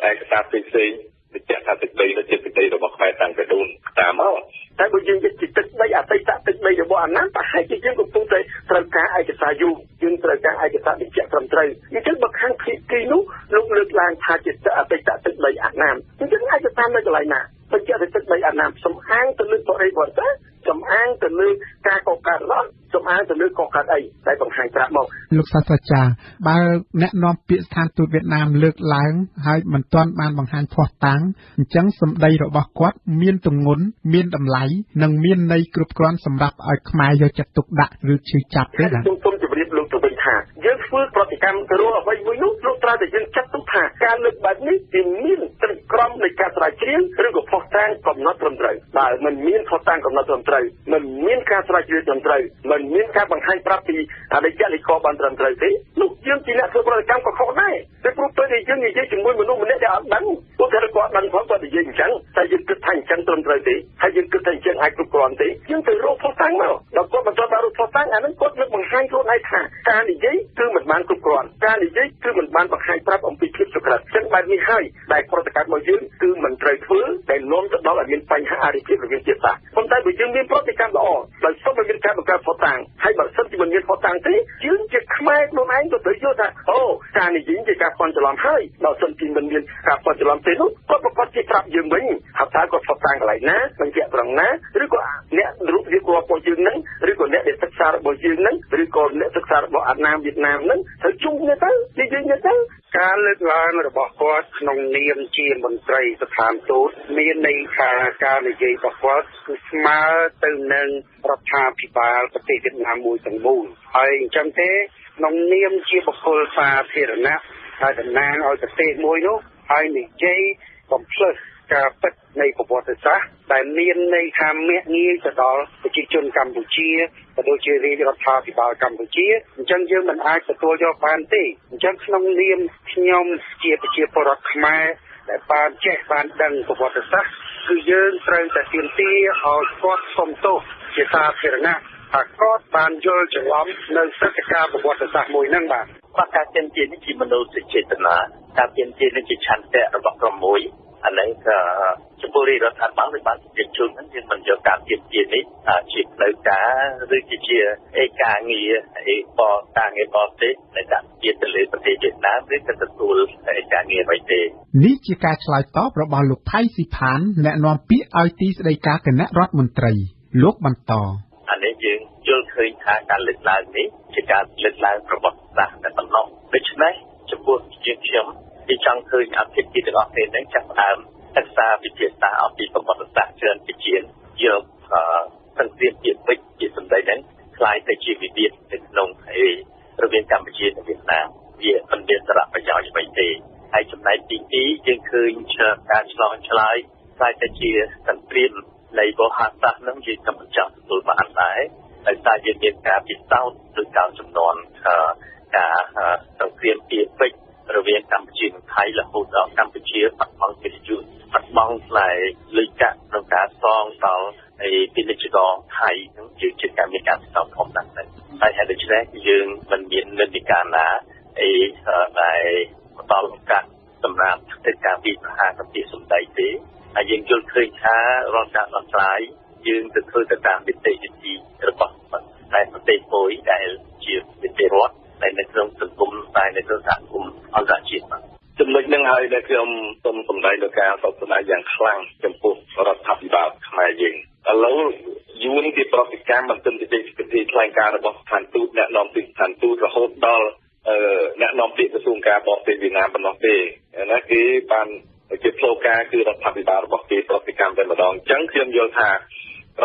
ឯកសារផ្សេងវិទ្យាសាស្ត្រទឹកដីជាទឹកដីរបស់ខ្មែរតាំងពីដូនតាមមកតែបើយើងនិយាយពីទឹកដីអតីតទឹកដីរបស់អាណាមប្រហែលជាយើងកំពុងតែត្រូវការឯកសារយូរយើងត្រូវការឯកសារបញ្ជាក់ត្រឹមត្រូវអញ្ចឹងបើខាងភាគីនោះលោកលើកឡើងថាជាអតីតទឹកដីអាណាមអញ្ចឹងឯកសារនៅកន្លែងណាបញ្ជាក់ទឹកដីអាណាមសំអាងទៅលើបរិបទសំអាងទៅលើការកកើតរដ្ឋសំអាងទៅលើកកើតអីតែបង្ហាញប្រាប់មកលោកសាស្ត្រាចារ្យបើអ្នកនាំពាក្យស្ថានទូតវៀតណាមលើកឡើងហើយមិនទាន់បានបង្ហាញភស្តុតាងអញ្ចឹងសម្ដីរបស់គាត់មានទម្ងន់មានតម្លៃនិងមានន័យគ្រប់គ្រាន់សម្រាប់ឲ្យខ្មែរយកចិត្តទុកដាក់ឬឈឺចាប់ទេបាទសូមជម្រាបលោក ទៅវិញថាយើងធ្វើប្រតិកម្មទៅរកអ្វីមួយនោះលោកត្រូវតែយើងចាត់ទុកថាការលើកបែបនេះវាមានត្រឹមក្រមនៃការស្រាវជ្រាវឬក៏ផុសតាងកំណត់ត្រឹមត្រូវបើមិនមានផុសតាងកំណត់ត្រឹមត្រូវមិនមានការស្រាវជ្រាវត្រឹមត្រូវមិនមានការបង្ហាញប្រាប់ពីអរិយលិកបានត្រឹមត្រូវទេនោះយើងជាអ្នកធ្វើប្រតិកម្មក៏ខុសដែរតែព្រោះពេលដែលយើងនិយាយជាមួយមនុស្សម្នាក់ដែលអត់ដឹងពួកគាត់គាត់ដឹងផងគាត់និយាយអញ្ចឹងតែយើងគិតថាអញ្ចឹងត្រឹមត្រូវទេហើយយើងគិតថាអញ្ចឹងអាចគ្រប់គ្រាន់ទេយើងទៅរកផុសតាងមកដល់គាត់បន្តរកផុសតាងអានឹងគាត់នឹងបង្ហាញខ្លួនឯងថាការនិយាយគឺមិនបានគ្រប់គ្រាន់ការនិយាយគឺមិនបានបង្ហាញប្រាប់អំពីភាពសុក្រិតចឹងបែបនេះហើយដែលប្រតិកម្មរបស់យើងគឺមិនត្រូវធ្វើដែលនាំទៅដល់ឲ្យមានបញ្ហាអរិយភាពរវាងជាតិសាសន៍ប៉ុន្តែបើយើងមានប្រតិកម្មល្អដោយសុំឲ្យមានការបង្កើតផុសតាងហើយបើសិនជាមិនមានផុសតាងទេយើងជាខ្មែរខ្លួនឯងក៏ត្រូវយល់ថាអូការនិយាយជាការប៉ុនច្រឡំហើយបើសិនជាមិនមានការប៉ុនច្រឡំទេនោះគាត់ប្រកាសជាប្រាប់យើងវិញថាតើគាត់ផុសតាងកន្លែងណាបញ្ជាក់ត្រង់ណាឬក៏អ្នករូបភាពរបស់យើងនឹងឬក៏អ្នកដែលសិក្សារបស់យើងនឹងឬក៏អ្នកសិក្សារបស់អាណាមវៀតណាមនឹងត្រូវជុំគ្នាទៅនិយាយគ្នាទៅការលើកឡើងរបស់គាត់ក្នុងនាមជាមន្ត្រីស្ថានទូតមានន័យថាការនិយាយរបស់គាត់គឺស្មើទៅនឹងរដ្ឋាភិបាលប្រទេសវៀតណាមមួយទាំងមូលហើយអញ្ចឹងទេក្នុងនាមជាបុគ្គលសាធារណៈហើយតំណាងឲ្យប្រទេសមួយនោះហើយនិយាយបំភ្លឺការពិតនៃប្រវត្តិសាស្ត្រដែលមានន័យថាមាក់ងាយទៅដល់ប្រជាជនកម្ពុជាក៏ដូចជារាជរដ្ឋាភិបាលកម្ពុជាអញ្ចឹងយើងមិនអាចទទួលយកបានទេអញ្ចឹងក្នុងនាមខ្ញុំជាប្រជាពលរដ្ឋខ្មែរដែលបានចេះបានដឹងប្រវត្តិសាស្ត្រគឺយើងត្រូវតែទាមទារឲ្យគាត់សុំទោសជាសាធារណៈថាគាត់បានយល់ច្រឡំនៅព្រឹត្តិការណ៍ប្រវត្តិសាស្ត្រមួយហ្នឹងបាទការទាមទារនេះជាមនោសញ្ចេតនាការទាមទារនេះជាឆន្ទៈរបស់ក្រុមមួយអានេះក៏ចំពោះរដ្ឋាភិបាលបានជញ្ជូនហ្នឹងយើងមិនយកការទាមទារនេះជាផ្លូវការឬជាឯការងារការងារបរទេសដែលដាក់ជាទៅលើប្រទេសវៀតណាមឬក៏ទទួលឯការងារអ្វីទេនេះជាការឆ្លើយតបរបស់លោកផៃស៊ីផានអ្នកនាំពាក្យឲ្យទីស្តីការគណៈរដ្ឋមន្ត្រីលោកបន្តអានេះយើងយល់ឃើញថាការលើកឡើងនេះជាការលើកឡើងប្រវត្តិសាស្ត្រតែប៉ុណ្ណោះដូច្នេះចំពោះខ្ញុំចង់ឃើញអភិជាទាំងអស់គ្នានឹងចាប់ផ្ដើមសិក្សាវិទ្យាសាស្ត្រអំពីប្រវត្តិសាស្ត្រច្រើនពីជាយកសង្គ្រាមជាតិពេជ្រជាសម្ដីហ្នឹងคล้ายទៅជាវិវាទនៅក្នុងរវាងកម្ពុជានិងវៀតណាមវាមិនមានសារៈប្រយោជន៍អ្វីទេហើយចំណែកទី2យើងឃើញការឆ្លងឆ្លើយคล้ายទៅជាសង្គ្រាមនៃវោហារសាស្ត្រហ្នឹងយើងក៏មិនចង់ទទួលបានដែរដោយសារយើងមានការពិសោធន៍ឬការចំនួនការសង្គ្រាមជាតិពេជ្ររវាងកម្ពុជានិងថៃរហូតដល់កម្ពុជាបាត់បង់កិត្តិយសបាត់បង់ផ្លែលុយកាក់ក្នុងការសងដល់ពាណិជ្ជករថៃនឹងជាការមានការពិសោធន៍ធំណាស់ហើយហេតុដូច្នេះយើងមិនមាននិន្នាការណាដែលបន្តឱកាសសម្រាប់ធ្វើការវិភាគកម្ពុជាសម្ដីទេហើយយើងយល់ឃើញថារាល់ការដោះស្រាយយើងទៅធ្វើទៅតាមនីតិវិធីរបស់តែប្រទេសមួយដែលជានីតិរដ្ឋដែលនៅក្នុងសង្គមតែនៅក្នុងសហគមន៍អន្តរជាតិបាទចំណុចហ្នឹងហើយដែលខ្ញុំសូមសម្ដែងដល់ការសោកស្ដាយយ៉ាងខ្លាំងចំពោះរដ្ឋាភិបាលខ្មែរយើងឥឡូវយួនគេប្រតិកម្មមិនទិនទៅជាពិធីថ្លែងការណ៍របស់ស្ថានទូតអ្នកនាំពាក្យស្ថានទូតរហូតដល់អ្នកនាំពាក្យក្រសួងការបរទេសវៀតណាមប៉ុណ្ណោះទេណាគេបានជាផ្លូវការគឺរដ្ឋាភិបាលរបស់គេប្រតិកម្មតែម្ដងអញ្ចឹងខ្ញុំយល់ថារ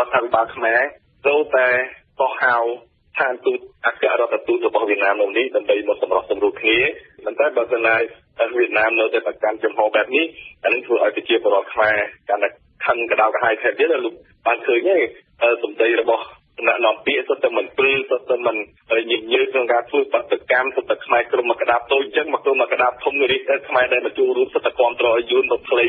ដ្ឋាភិបាលខ្មែរត្រូវតែបោះហៅស្ថានទូតអគ្គរដ្ឋទូតរបស់វៀតណាមនៅនេះដើម្បីមកសម្រុះសម្រួលគ្នាប៉ុន្តែបើសិនណាវៀតណាមនៅតែប្រកាន់ចំហបែបនេះអានេះធ្វើឲ្យប្រជាពលរដ្ឋខ្មែរកាន់តែខឹងកដៅក្រហាយថែមទៀតលោកបានឃើញទេសម្ដីរបស់អ្នកនាំពាក្យសុទ្ធតែមិនព្រឺសុទ្ធតែមិនញញើសក្នុងការធ្វើបដកម្មសុទ្ធតែខ្មែរក្រុមមកក្តាប់តូចអញ្ចឹងមកក្រុមមកក្តាប់ធំនេះខ្មែរដែលមកចូលរួមសុទ្ធតែគ្រប់គ្រងយួនទៅផ្លេ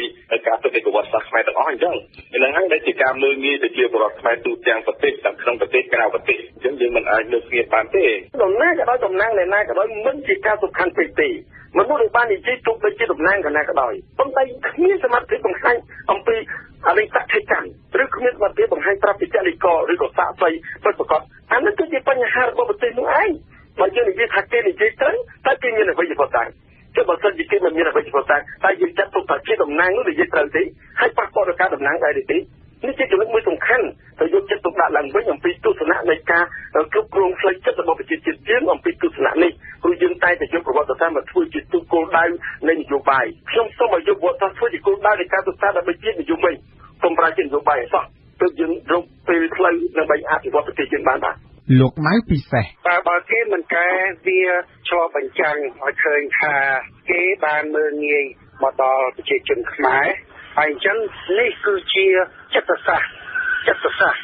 ការពិតនៃប្រវត្តិសាស្ត្រខ្មែរទាំងអស់អញ្ចឹងហ្នឹងហើយដែលជាការមើលងាយទៅជាពលរដ្ឋខ្មែរទូទាំងប្រទេសទាំងក្នុងប្រទេសក្រៅប្រទេសអញ្ចឹងយើងមិនអាចលើកស្ទួយបានទេតំណាងក៏ដោយតំណាងណាក៏ដោយមិនជាការសំខាន់ពេកទេមនុស្សដែលបាននិយាយទុកដូចជាតំណាងកណាក៏ដោយប៉ុន្តែគ្មានសមត្ថភាពបង្ហាញអំពីអរិយសក្តិកម្មឬគ្មានសមត្ថភាពបង្ហាញប្រាប់ពីចលិកឬក៏សាកសីពិតប្រាកដអានេះគឺជាបញ្ហារបស់ប្រទេសនោះឯងបើយើងនិយាយថាគេនិយាយត្រូវតែគេមានអ្វីជាផុសតាងចុះបើសិនជាគេមិនមានអ្វីជាផុសតាងតែយើងចាត់ទុកថាជាតំណាងនោះនិយាយត្រូវទេហើយប៉ះពាល់ដល់ការតំណាងដែរទេនេះជាចំណុចមួយសំខាន់ទៅយកចិត្តទុកដាក់ឡើងវិញអំពីទស្សនៈនៃការគ្រប់គ្រងផ្លូវចិត្តរបស់ប្រជាជាតិយើងអំពីទស្សនៈនេះព្រោះយើងតែងតែយកប្រវត្តិសាស្ត្រមកធ្វើជាទូគោលដៅនៃនយោបាយខ្ញុំសូមឲ្យយកប្រវត្តិសាស្ត្រធ្វើជាគោលដៅនៃការសិក្សាដើម្បីជាតិនិយមវិញកុំប្រើជានយោបាយអសោះទើបយើងរកពេលផ្លូវដើម្បីអភិវឌ្ឍប្រទេសយើងបានបាទ លោកម៉ៅពិសេសបើគេមិនកែវាឆ្លុះបញ្ចាំងឲ្យឃើញថាគេបានមើលងាយមកដល់ប្រជាជនខ្មែរហើយអញ្ចឹងនេះគឺជាចិត្តសាស្ត្រ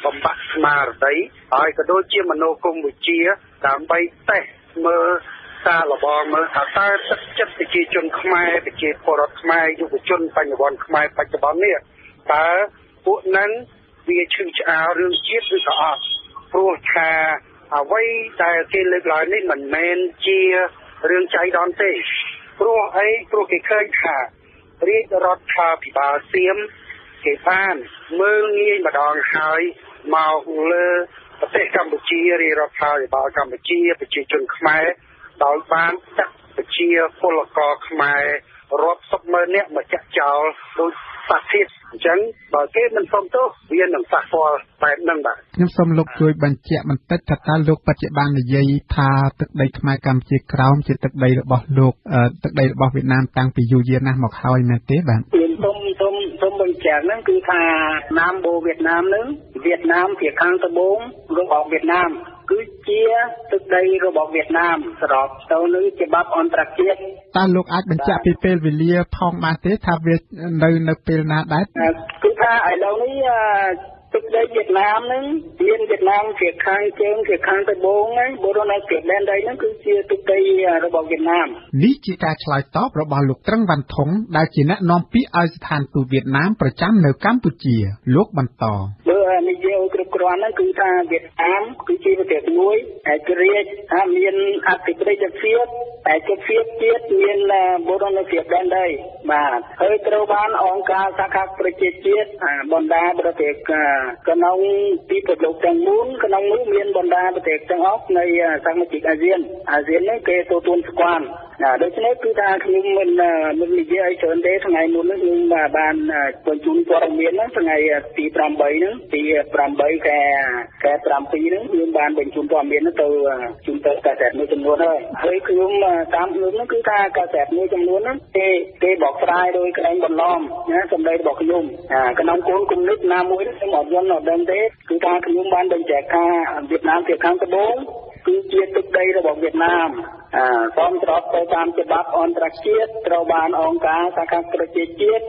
បំផាក់ស្មារតីហើយក៏ដូចជាមនោគមវិជ្ជាដើម្បីតេស្តមើលសារលបងមើលថាតើទឹកចិត្តប្រជាជនខ្មែរប្រជាពលរដ្ឋខ្មែរយុវជនបញ្ញវន្តខ្មែរបច្ចុប្បន្ននេះតើពួកនឹងវាឈឺឆ្អាលរឿងជាតិឬក៏អត់ព្រោះថាអ្វីដែលគេលើកឡើងនេះមិនមែនជារឿងចៃដន្យទេព្រោះគេឃើញថារាជរដ្ឋាភិបាលសៀមគេបានមើលងាយម្ដងហើយមកលើប្រទេសកម្ពុជារាជរដ្ឋាភិបាលកម្ពុជាប្រជាជនខ្មែរដោយបានចាត់ប្រជាពលករខ្មែររាប់សិបម៉ឺននាក់មកចាក់ចោលដោយសាធារណៈអញ្ចឹងបើគេមិនសុំទោសវានឹងប៉ះពាល់បែបហ្នឹងបាទខ្ញុំសូមលោកជួយបញ្ជាក់បន្តិចថាតើលោកពិតជាបាននិយាយថាទឹកដីខ្មែរកម្ពុជាក្រោមជាទឹកដីរបស់លោកទឹកដីរបស់វៀតណាមតាំងពីយូរយារណាស់មកហើយមែនទេបាទសូមបញ្ជាក់ហ្នឹងគឺថាណាមបូវៀតណាមហ្នឹងវៀតណាមជាខាងត្បូងរបស់វៀតណាមគឺជាទឹកដីរបស់វៀតណាមស្របទៅនឹងច្បាប់អន្តរជាតិតើលោកអាចបញ្ជាក់ពីពេលវេលាផងបានទេថាវានៅពេលណាដែរគឺថាឥឡូវនេះទឹកដីវៀតណាមហ្នឹងមានវៀតណាមជាខាងជើងជាខាងត្បូងហ្នឹងបើនៅជាដែនដីហ្នឹងគឺជាទឹកដីរបស់វៀតណាមនេះជាការឆ្លើយតបរបស់លោកត្រឹងវ៉ាន់ថុងដែលជាអ្នកនាំពាក្យឲ្យស្ថានទូតវៀតណាមប្រចាំនៅកម្ពុជាលោកបន្តនិយាយគ្រប់គ្រាន់ហ្នឹងគឺថាវៀតណាមគឺជាប្រទេសមួយឯករាជ្យមានអធិបតេយ្យភាពឯកភាពជាតិមានបូរណភាពដែនដីបាទហើយត្រូវបានអង្គការសហប្រជាជាតិបណ្ដាប្រទេសក្នុងពិភពលោកទាំងមូលក្នុងនោះមានបណ្ដាប្រទេសទាំងអស់នៃសមាជិកអាស៊ាននេះគេទទួលស្គាល់ដូច្នេះគឺថាខ្ញុំមិននិយាយឲ្យច្រើនទេថ្ងៃមុននេះខ្ញុំបានបញ្ជូនព័ត៌មានហ្នឹងថ្ងៃទី8ហ្នឹងទី8ខែ7ហ្នឹងខ្ញុំបានបញ្ជូនព័ត៌មានទៅជូនទៅកាសែតមួយចំនួនហើយខ្ញុំតាមខ្ញុំហ្នឹងគឺថាកាសែតមួយចំនួនហ្នឹងគេបកស្រាយដោយក្តីបន្លំណាសម្ដីរបស់ខ្ញុំក្នុងគោលគំនិតណាមួយខ្ញុំអត់យល់អត់ដឹងទេគឺថាខ្ញុំបានបញ្ជាក់ថាវៀតណាមជាខាងត្បូងគឺជាទឹកដីរបស់វៀតណាមសមស្របទៅតាមច្បាប់អន្តរជាតិត្រូវបានអង្គការសហប្រជាជាតិ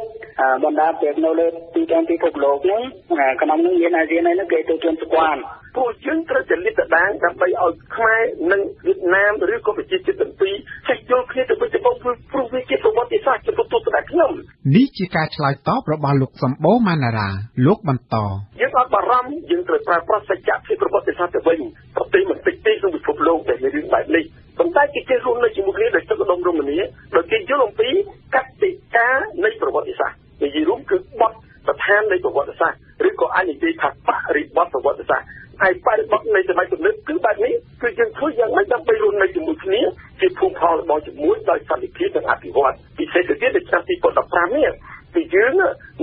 បណ្ដាប្រទេសនៅលើទីតាំងពិភពលោកហ្នឹងក្នុងនោះមានអាស៊ានហ្នឹងគេទទួលស្គាល់ពួកយើងត្រូវតែលាតត្រដាងដើម្បីឲ្យខ្មែរនិងវៀតណាមឬក៏ប្រជាជាតិទាំងពីរចេះយល់គ្នាទៅវិញទៅមកព្រោះវាជាប្រវត្តិសាស្ត្រជាទស្សនៈខ្ញុំនេះជាការឆ្លើយតបរបស់លោកសម្បូរម៉ាណារ៉ាលោកបន្តយើងអត់បារម្ភយើងត្រូវប្រើប្រាស់សច្ចៈភាពប្រវត្តិសាស្ត្រទៅវិញប្រទេសមិនតិចទេក្នុងពិភពលោកដែលមានរឿងបែបនេះប៉ុន្តែគេចេះរស់នៅជាមួយគ្នាដោយទឹកឧត្តមរមនាដោយគេយល់អំពីកតិកានៃប្រវត្តិសាស្ត្រនិយាយរួមគឺបទដ្ឋាននៃប្រវត្តិសាស្ត្រឬក៏អាចនិយាយថាបរិបទប្រវត្តិសាស្ត្រហើយបរិបទនៃសម័យទំនើបគឺបែបនេះគឺយើងធ្វើយ៉ាងម៉េចដើម្បីរស់នៅជាមួយគ្នាជាភូមិផលរបស់ជាមួយដោយសន្តិភាពនិងអភិវឌ្ឍពិសេសទៅទៀតនៅឆ្នាំ2015នេះពីយើង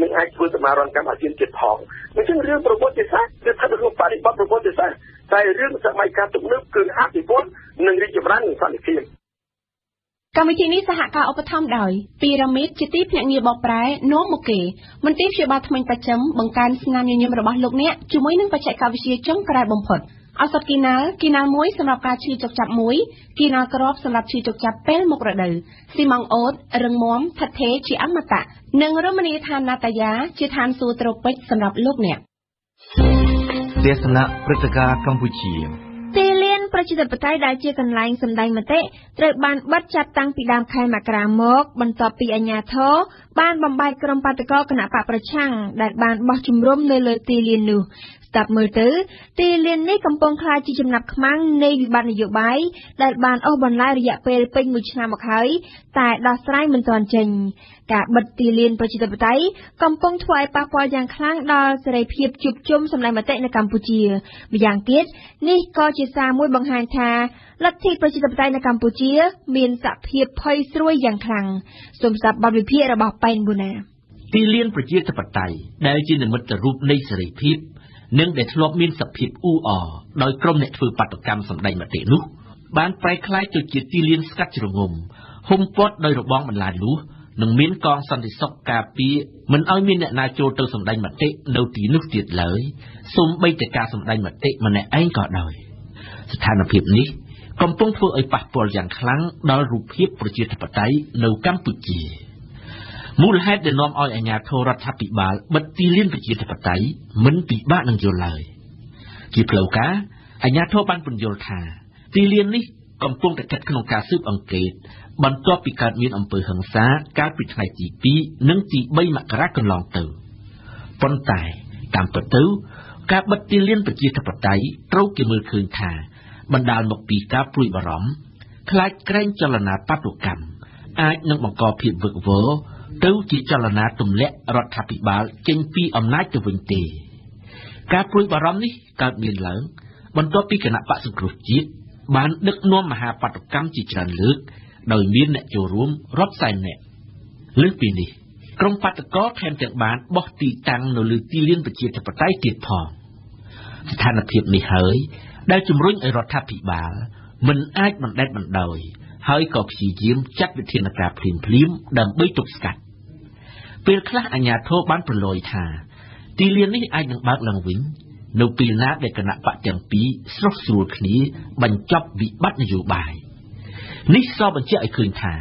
នឹងអាចធ្វើសមារណកម្មអាស៊ានទៀតផងអញ្ចឹងរឿងប្រវត្តិសាស្ត្រគឺស្ថិតនៅក្នុងបរិបទប្រវត្តិសាស្ត្រតែរឿងសម័យកាលទំនើបគឺអភិវឌ្ឍនិងរីកចម្រើននិងសន្តិភាពកម្មវិធីនេះសហការឧបត្ថម្ភដោយពីរ៉ាមីតជាទីភ្នាក់ងារបកប្រែនាំមកគេមន្ទីរព្យាបាលថ្មីបច្ចឹមបង្កើនស្នាមញញឹមរបស់លោកអ្នកជាមួយនឹងបច្ចេកវិទ្យាចុងក្រោយបំផុតឱសថគីណាល់មួយសម្រាប់ការឈឺចុកចាប់មួយគីណាល់ក្របសម្រាប់ឈឺចុកចាប់ពេលមករដូវស៊ីម៉ង់អូតរឹងមាំថិតថេរជាអមតៈនិងរមណីយដ្ឋានណាតាយ៉ាជាឋានសួគ៌ត្រូពិចសម្រាប់លោកអ្នកទេសនាព្រឹត្តិការណ៍កម្ពុជាទីលានប្រជាធិបតេយ្យដែលជាកន្លែងសម្ដែងមតិត្រូវបានបិទចាប់តាំងពីដើមខែមករាមកបន្ទាប់ពីអាជ្ញាធរបានបំបែកក្រុមបាតកោគណៈបកប្រឆាំងដែលបានបោះជំរំនៅលើទីលាននោះស្ដាប់មើលទៅទីលាននេះកំពុងក្លាយជាចំណាប់ខ្មាំងនៃវិបត្តិនយោបាយដែលបានអូសបន្លាយរយៈពេលពេញមួយឆ្នាំមកហើយតែដោះស្រាយមិនទាន់ចេញការបិទទីលានប្រជាធិបតេយ្យកំពុងធ្វើឲ្យប៉ះពាល់យ៉ាងខ្លាំងដល់សេរីភាពជួបជុំសម្ដែងមតិនៅកម្ពុជាម្យ៉ាងទៀតនេះក៏ជាសារមួយបង្ហាញថាលទ្ធិប្រជាធិបតេយ្យនៅកម្ពុជាមានសភាពភ័យស្រួយយ៉ាងខ្លាំងសូមស្ដាប់បទវិភាគរបស់ប៉ែនប៊ូណាទីលានប្រជាធិបតេយ្យដែលជានិមិត្តរូបនៃសេរីភាពនិងដែលធ្លាប់មានសភាពអ៊ូអរដោយក្រុមអ្នកធ្វើបាតកម្មសម្ដែងមតិនោះបានប្រែក្លាយទៅជាទីលានស្កាត់ជ្រងំហុំព័ទ្ធដោយរបងបន្លាចលួសនិងមានកងសន្តិសុខការពារមិនឲ្យមានអ្នកណាចូលទៅសម្ដែងមតិនៅទីនោះទៀតឡើយសូម្បីតែការសម្ដែងមតិម្នាក់ឯងក៏ដោយ ស្ថានភាពនេះកំពុងធ្វើឲ្យប៉ះពាល់យ៉ាងខ្លាំងដល់រូបភាពប្រជាធិបតេយ្យនៅកម្ពុជាមូលហេតុដែលនាំឲ្យអាជ្ញាធររដ្ឋាភិបាលបិទទីលានប្រជាធិបតេយ្យមិនពិបាកនឹងយល់ឡើយជាផ្លូវការអាជ្ញាធរបានពន្យល់ថាទីលាននេះកំពុងតែស្ថិតក្នុងការស៊ើបអង្កេតបន្ទាប់ពីកើតមានអំពើហិង្សាកាលពីថ្ងៃទី2និងទី3មករាកន្លងទៅប៉ុន្តែតាមពិតទៅការបិទទីលានប្រជាធិបតេយ្យត្រូវគេមើលឃើញថាបណ្ដាលមកពីការព្រួយបារម្ភខ្លាចក្រែងចលនាបាតុកម្មអាចនឹងបង្កភាពវឹកវរទៅជាចលនាទម្លាក់រដ្ឋាភិបាលចេញពីអំណាចទៅវិញទេការព្រួយបារម្ភនេះកើតមានឡើងបន្ទាប់ពីគណៈបក្សសង្គ្រោះជាតិបានដឹកនាំមហាបាតុកម្មជាច្រើនលើកដោយមានអ្នកចូលរួមរាប់សែននាក់លើសពីនេះក្រុមបាតុករថែមទាំងបានបោះទីតាំងនៅលើទីលានប្រជាធិបតេយ្យទៀតផងស្ថានភាពនេះហើយដែលជំរុញឲ្យរដ្ឋាភិបាលមិនអាចបណ្ដេតបណ្ដោយហើយក៏ព្យាយាមចាត់វិធានការភ្លាមៗដើម្បីទប់ស្កាត់ពេលខ្លះអាជ្ញាធរបានប្រឡយថាទីលាននេះអាចនឹងបើកឡើងវិញនៅពេលណាដែលគណៈបកទាំងពីរស្រុះស្រួលគ្នាបញ្ចប់វិបត្តិនយោបាយនេះសបញ្ជាក់ឲ្យឃើញថា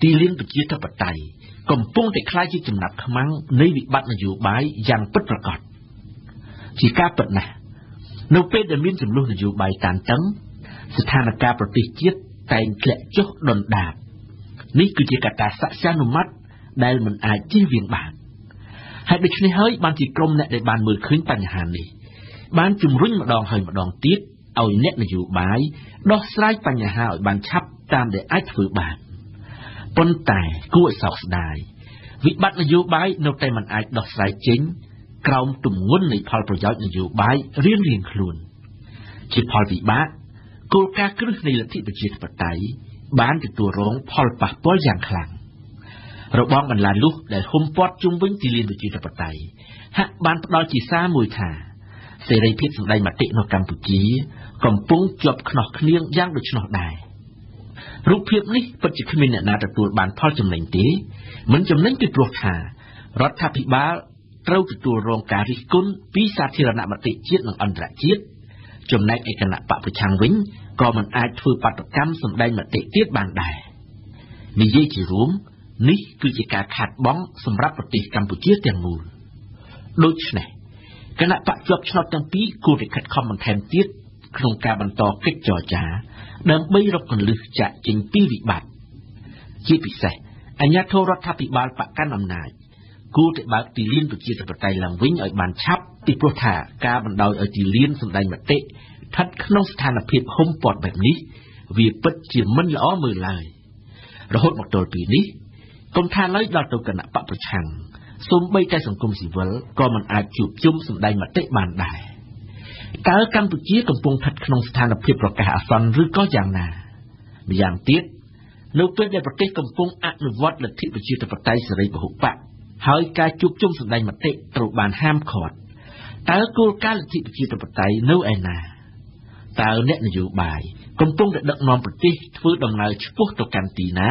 ទីលានប្រជាធិបតេយ្យកំពុងតែក្លាយជាចំណាប់ខ្មាំងនៃវិបត្តិនយោបាយយ៉ាងពិតប្រាកដជាការពិតណាស់នៅពេលដែលមានចំនួននយោបាយតានតឹងស្ថានភាពប្រទេសជាតិតែងធ្លាក់ចុះដុនដាបនេះគឺជាកត្តាសក្តានុម័តដែលមិនអាចជៀសវាងបានហើយដូច្នេះហើយបានជាក្រុមអ្នកដែលបានមើលឃើញបញ្ហានេះបានជំរុញម្ដងហើយម្ដងទៀតឲ្យអ្នកនយោបាយដោះស្រាយបញ្ហាឲ្យបានឆាប់តាមដែលអាចធ្វើបានប៉ុន្តែគួរឲ្យសោកស្ដាយវិបត្តិនយោបាយនៅតែមិនអាចដោះស្រាយចេញក្រោមទម្ងន់នៃផលប្រយោជន៍នយោបាយរៀងៗខ្លួនជាផលវិបាកគោលការណ៍គ្រឹះនៃលទ្ធិប្រជាធិបតេយ្យបានទទួលរងផលប៉ះពាល់យ៉ាងខ្លាំងរបងបន្លាលុះដែលហ៊ុំព័ទ្ធជុំវិញទីលានប្រជាធិបតេយ្យហាក់បានផ្ដល់ជាសារមួយថាសេរីភាពសម្ដែងមតិនៅកម្ពុជាកំពុងជាប់ខ្នោះខ្នៀងយ៉ាងដូច្នោះដែររូបភាពនេះពិតជាគ្មានអ្នកណាទទួលបានផលចំណេញទេមិនចំណេញពីព្រោះថារដ្ឋាភិបាលត្រូវទទួលរងការរិះគន់ពីសាធារណមតិជាតិនិងអន្តរជាតិចំណែកឯគណៈបកប្រឆាំងវិញក៏មិនអាចធ្វើបាតុកម្មសម្ដែងមតិទៀតបានដែរនិយាយជារួមនេះគឺជាការខាតបង់សម្រាប់ប្រទេសកម្ពុជាទាំងមូលដូច្នេះគណៈបកជាប់ឆ្នោតទាំងពីរគួរតែខិតខំបន្ថែមទៀតក្នុងការបន្តកិច្ចចរចាដើម្បីរកគន្លឹះចាកចេញពីវិបត្តិជាពិសេសអាជ្ញាធររដ្ឋាភិបាលបកកាន់អំណាចគួរតែបើកទីលានប្រជាធិបតេយ្យឡើងវិញឲ្យបានឆាប់ពីព្រោះថាការបណ្ដោយឲ្យទីលានសម្ដែងមតិស្ថិតក្នុងស្ថានភាពហ៊ុមព័ទ្ធបែបនេះវាពិតជាមិនល្អមើលឡើយរហូតមកទល់ពេលនេះកុំថាឡើយដល់ទៅគណៈបកប្រឆាំងសូម្បីតែសង្គមស៊ីវិលក៏មិនអាចជួបជុំសម្ដែងមតិបានដែរតើកម្ពុជាកំពុងស្ថិតក្នុងស្ថានភាពប្រកាសអាសន្នឬក៏យ៉ាងណាម្យ៉ាងទៀតនៅពេលដែលប្រទេសកំពុងអនុវត្តលទ្ធិប្រជាធិបតេយ្យសេរីពហុបកហើយការជួបជុំសម្ដែងមតិត្រូវបានហាមឃាត់តើគោលការណ៍លទ្ធិប្រជាធិបតេយ្យនៅឯណាតើអ្នកនយោបាយកំពុងតែដឹកនាំប្រទេសធ្វើដំណើរឆ្ពោះទៅកាន់ទីណា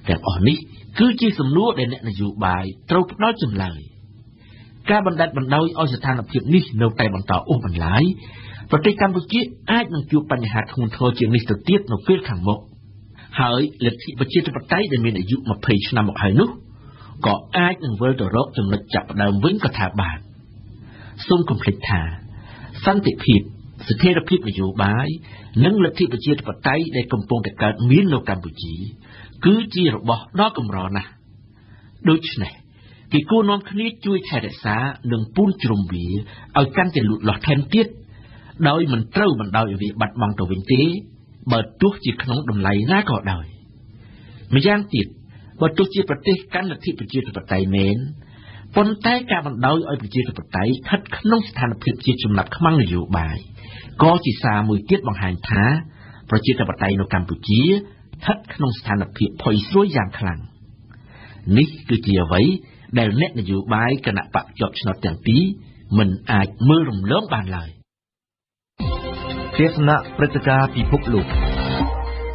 ទាំងអស់នេះគឺជាសំណួរដែលអ្នកនយោបាយត្រូវផ្ដល់ចម្លើយការបណ្ដេតបណ្ដោយឲ្យស្ថានភាពនេះនៅតែបន្តអូសបន្លាយប្រទេសកម្ពុជាអាចនឹងជួបបញ្ហាធ្ងន់ធ្ងរជាងនេះទៅទៀតនៅពេលខាងមុខហើយលទ្ធិប្រជាធិបតេយ្យដែលមានអាយុ20ឆ្នាំមកហើយនោះក៏អាចនឹងវិលទៅរកចំណុចចាប់ផ្ដើមវិញក៏ថាបានសូមកុំភ្លេចថាសន្តិភាពស្ថិរភាពនយោបាយនិងលទ្ធិប្រជាធិបតេយ្យដែលកំពុងតែកើតមាននៅកម្ពុជាគឺជារបស់ដ៏កម្រណាស់ដូច្នេះគេគួរនាំគ្នាជួយថែរក្សានិងពូនជ្រុំវាឲ្យកាន់តែលូតលាស់ថែមទៀតដោយមិនត្រូវបណ្ដោយឲ្យវាបាត់បង់ទៅវិញទេបើទោះជាក្នុងតម្លៃណាក៏ដោយម្យ៉ាងទៀតបើទោះជាប្រទេសកាន់លទ្ធិប្រជាធិបតេយ្យមែនប៉ុន្តែការបណ្ដោយឲ្យប្រជាធិបតេយ្យស្ថិតក្នុងស្ថានភាពជាចំណាប់ខ្មាំងនយោបាយក៏ជាសារមួយទៀតបង្ហាញថាប្រជាធិបតេយ្យនៅកម្ពុជាស្ថិតក្នុងស្ថានភាពផុយស្រួយយ៉ាងខ្លាំងនេះគឺជាអ្វីដែលអ្នកនយោបាយគណៈបកជាប់ឆ្នោតទាំងពីរមិនអាចមើលរំលងបានឡើយទេសនាព្រឹត្តិការណ៍ពិភពលោក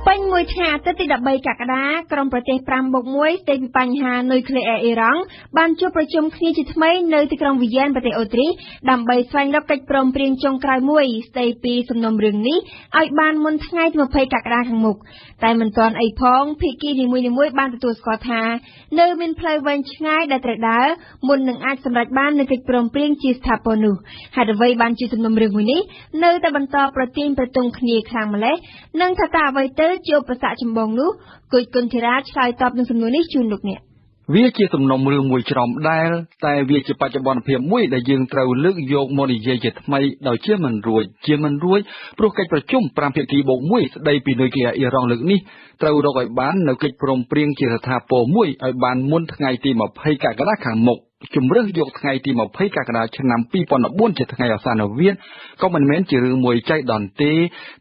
ពេញមួយថ្ងៃអាទិត្យទី13កក្កដាក្រមប្រទេស 5+1 ស្ដីពីបញ្ហានុយក្លេអ៊ែរអ៊ីរ៉ង់បានជួបប្រជុំគ្នាជាថ្មីនៅទីក្រុងវីយ៉ែនប្រទេសអូទ្រីសដើម្បីស្វែងរកកិច្ចព្រមព្រៀងចុងក្រោយមួយស្ដីពីសំណុំរឿងនេះឲ្យបានមុនថ្ងៃទី20កក្កដាខាងមុខតែមិនទាន់អីផងភាគីនីមួយៗបានទទួលស្គាល់ថានៅមានផ្លូវវែងឆ្ងាយដែលត្រូវដើរមុននឹងអាចសម្រេចបាននូវកិច្ចព្រមព្រៀងជាស្ថាពរនោះហេតុអ្វីបានជាសំណុំរឿងមួយនេះនៅតែបន្តប្រទាញប្រទង់គ្នាខ្លាំងម្ល៉េះនិងថាតើអ្វីទៅជាឧបសគ្គចម្បងនោះគុយគុណធីរ៉ាឆ្លើយតបនឹងសំណួរនេះជូនលោកអ្នកវាជាសំណុំរឿងមួយច្រំដែលតែវាជាបច្ចុប្បន្នភាពមួយដែលយើងត្រូវលើកយកមកនិយាយជាថ្មីដោយជាមិនរួចព្រោះកិច្ចប្រជុំ5ភាគីបូក1ស្ដីពីនុយក្លេអ៊ែរអ៊ីរ៉ង់លើកនេះត្រូវរកឲ្យបាននៅកិច្ចព្រមព្រៀងជាស្ថាពរមួយឲ្យបានមុនថ្ងៃទី20កក្កដាខាងមុខជំរើសយកថ្ងៃទី20កក្កដាឆ្នាំ2014ជាថ្ងៃអសានវិទ្យក៏មិនមែនជារឿងមួយចៃដន្យទេ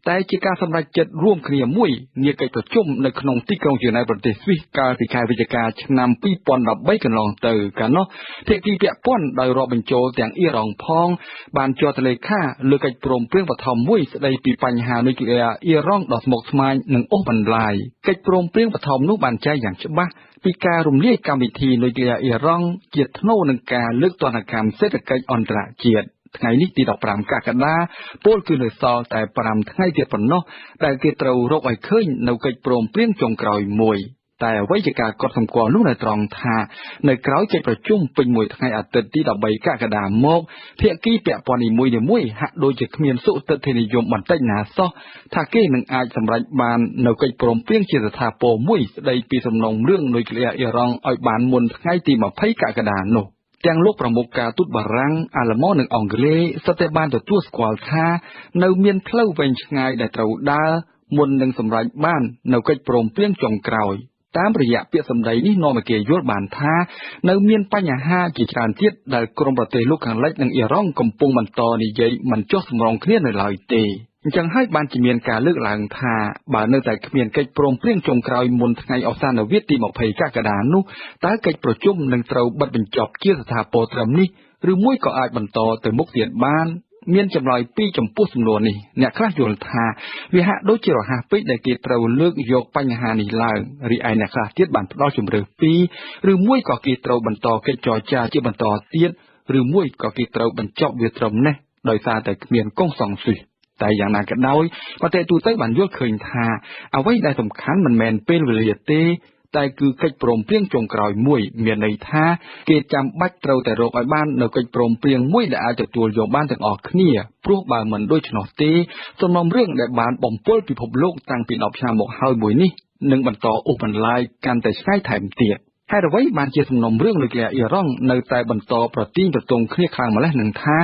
តែជាការសម្រេចចិត្តរួមគ្នាមួយនាកិច្ចប្រជុំនៅក្នុងទីក្រុងហ្សឺណែវប្រទេសស្វីសកាលពីខែវិច្ឆិកាឆ្នាំ2013កន្លងទៅកាលនោះភាគីពាក់ព័ន្ធដោយរាប់បញ្ចូលទាំងអ៊ីរ៉ង់ផងបានចុះទៅលេខាលើកិច្ចព្រមព្រៀងបឋមមួយស្ដីពីបញ្ហានុយក្លេអ៊ែរអ៊ីរ៉ង់ដ៏ស្មុគស្មាញនិងអូសបន្លាយកិច្ចព្រមព្រៀងបឋមនោះបានចែងយ៉ាងច្បាស់ពីការរំលាយកម្មវិធីនុយក្លេអ៊ែរអ៊ីរ៉ង់ជាថ្នូរនឹងការលើកទណ្ឌកម្មសេដ្ឋកិច្ចអន្តរជាតិថ្ងៃនេះទី15កក្កដាពលគឺនៅសល់តែ5ថ្ងៃទៀតប៉ុណ្ណោះដែលគេត្រូវរកឲ្យឃើញនៅកិច្ចព្រមព្រៀងចុងក្រោយមួយតែអ្វីជាការកត់សម្គាល់នោះនៅត្រង់ថានៅក្រៅកិច្ចប្រជុំពេញមួយថ្ងៃអាទិត្យទី13កក្កដាមកភាគីពាក់ព័ន្ធនីមួយៗហាក់ដូចជាគ្មានសុទិដ្ឋិនិយមបន្តិចណាសោះថាគេនឹងអាចសម្រេចបាននៅកិច្ចព្រមព្រៀងជាស្ថាពរមួយស្ដីពីសំណុំរឿងនុយក្លេអ៊ែរអ៊ីរ៉ង់ឲ្យបានមុនថ្ងៃទី20កក្កដានោះទាំងលោកប្រមុខការទូតបារាំងអាល្លឺម៉ង់និងអង់គ្លេសសុទ្ធតែបានទទួលស្គាល់ថានៅមានផ្លូវវែងឆ្ងាយដែលត្រូវដើរមុននឹងសម្រេចបាននៅកិច្ចព្រមព្រៀងចុងក្រោយតាមរយៈពាក្យសម្ដីនេះនាំឲ្យគេយល់បានថានៅមានបញ្ហាជាច្រើនទៀតដែលក្រុមប្រទេសលោកខាងលិចនិងអ៊ីរ៉ង់កំពុងបន្តនិយាយមិនចុះសម្រុងគ្នានៅឡើយទេអញ្ចឹងហើយបានជាមានការលើកឡើងថាបើនៅតែគ្មានកិច្ចព្រមព្រៀងចុងក្រោយមុនថ្ងៃអសានវិទ្យទី20កក្កដានោះតើកិច្ចប្រជុំនឹងត្រូវបិទបញ្ចប់ជាស្ថាពរត្រឹមនេះឬមួយក៏អាចបន្តទៅមុខទៀតបានមានចម្លើយពីរចំពោះសំណួរនេះអ្នកខ្លះយល់ថាវាហាក់ដូចជារហ័សពេកដែលគេត្រូវលើកយកបញ្ហានេះឡើងរីឯអ្នកខ្លះទៀតបានផ្ដល់ជម្រើសពីរឬមួយក៏គេត្រូវបន្តកិច្ចចរចាជាបន្តទៀតឬមួយក៏គេត្រូវបញ្ចប់វាត្រឹមនេះដោយសារតែគ្មានកុងសង្ឃស៊ីតែយ៉ាងណាក៏ដោយប្រទេសទូទៅបានយល់ឃើញថាអ្វីដែលសំខាន់មិនមែនពេលវេលាទេតែគឺកិច្ចព្រមព្រៀងចុងក្រោយមួយមានន័យថាគេចាំបាច់ត្រូវតែរកឲ្យបាននៅកិច្ចព្រមព្រៀងមួយដែលអាចទទួលយកបានទាំងអស់គ្នាព្រោះបើមិនដូច្នោះទេសំណុំរឿងដែលបានបំពុលពិភពលោកតាំងពី10ឆ្នាំមកហើយមួយនេះនឹងបន្តអូសបន្លាយកាន់តែឆ្ងាយថែមទៀតហេតុអ្វីបានជាសំណុំរឿងនុយក្លេអ៊ែរអ៊ីរ៉ង់នៅតែបន្តប្រទាញប្រទង់គ្នាខ្លាំងម្ល៉េះនឹងថា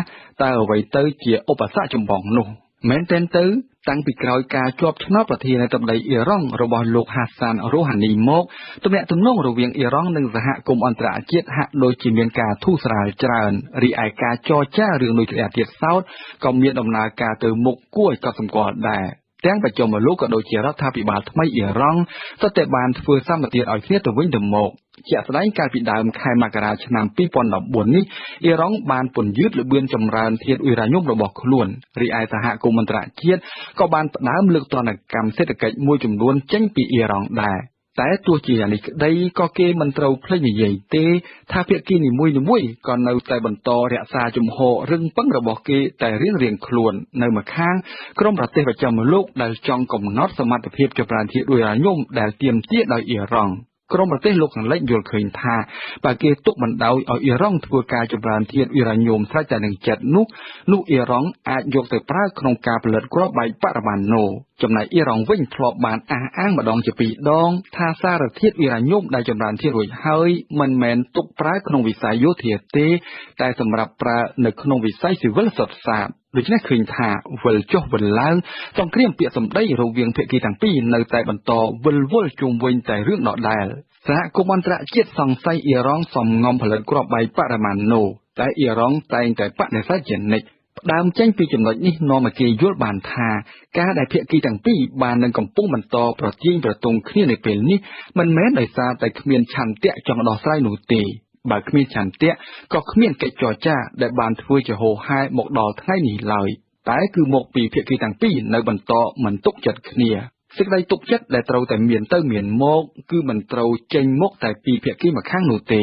តើអ្វីទៅជាឧបសគ្គចម្បងនោះមែនទែនទៅតាំងពីក្រោយការជាប់ឆ្នោតប្រធានាធិបតីអ៊ីរ៉ង់របស់លោកហាសានរ៉ូហានីមកទំនាក់ទំនងរវាងអ៊ីរ៉ង់និងសហគមន៍អន្តរជាតិហាក់ដូចជាមានការធូរស្រាលច្រើនរីឯការចរចារឿងនុយក្លេអ៊ែរទៀតសោតក៏មានដំណើរការទៅមុខគួរឲ្យកត់សម្គាល់ដែរទាំងបច្ចុប្បន្នលោកក៏ដូចជារដ្ឋាភិបាលថ្មីអ៊ីរ៉ង់សុទ្ធតែបានធ្វើសម្បទានឲ្យគ្នាទៅវិញទៅមកជាក់ស្ដែងកាលពីដើមខែមករាឆ្នាំ2014នេះអ៊ីរ៉ង់បានពន្យាតល្បឿនចម្រើនធាតុអ៊ុយរ៉ាញ៉ុមរបស់ខ្លួនរីឯសហគមន៍អន្តរជាតិក៏បានផ្ដើមលើកទណ្ឌកម្មសេដ្ឋកិច្ចមួយចំនួនចេញពីអ៊ីរ៉ង់ដែរតែទោះជាយ៉ាងនេះក្តីក៏គេមិនត្រូវភ្លេចនិយាយទេថាភាគីនីមួយៗក៏នៅតែបន្តរក្សាជំហររឹងប៉ឹងរបស់គេតែរៀងៗខ្លួននៅម្ខាងក្រុមប្រទេសប្រចាំលោកដែលចង់កំណត់សមត្ថភាពចម្រើនធាតុអ៊ុយរ៉ាញ៉ុមដែលទាមទារដោយអ៊ីរ៉ង់ក្រុមប្រទេសលោកខាងលិចយល់ឃើញថាបើគេទុកបណ្ដោយឲ្យអ៊ីរ៉ង់ធ្វើការចម្រើនធាតុអ៊ុយរ៉ាញ៉ុមស្រេចតែនឹងចិត្តនោះអ៊ីរ៉ង់អាចយកទៅប្រើក្នុងការផលិតគ្រាប់បែកបរមាណូចំណែកអ៊ីរ៉ង់វិញធ្លាប់បានអះអាងម្ដងជាពីរដងថាសារធាតុអ៊ុយរ៉ាញ៉ុមដែលចម្រើនធាតុរួចហើយមិនមែនទុកប្រើក្នុងវិស័យយោធាទេតែសម្រាប់ប្រើនៅក្នុងវិស័យស៊ីវិលសុទ្ធសាធដូច្នេះឃើញថាវិលចុះវិលឡើងសង្គ្រាមពាក្យសម្ដីរវាងភាគីទាំងពីរនៅតែបន្តវិលវល់ជុំវិញតែរឿងដដែលសហគមន៍អន្តរជាតិសង្ស័យអ៊ីរ៉ង់សំងំផលិតគ្រាប់បែកបរមាណូតែអ៊ីរ៉ង់តែងតែបដិសេធជានិច្ចផ្ដើមចេញពីចំណុចនេះនាំឲ្យគេយល់បានថាការដែលភាគីទាំងពីរបាននឹងកំពុងបន្តប្រទាញប្រទង់គ្នានៅពេលនេះមិនមែនដោយសារតែគ្មានឆន្ទៈចង់ដោះស្រាយនោះទេបើគ្មានឆន្ទៈក៏គ្មានកិច្ចចរចាដែលបានធ្វើជាហូរហែមកដល់ថ្ងៃនេះឡើយតែគឺមកពីភាគីទាំងពីរនៅបន្តមិនទុកចិត្តគ្នា សេចក្តីទុកចិត្តដែលត្រូវតែមានទៅមានមកគឺមិនត្រូវចេញមកតែពីភាគីម្ខាងនោះទេ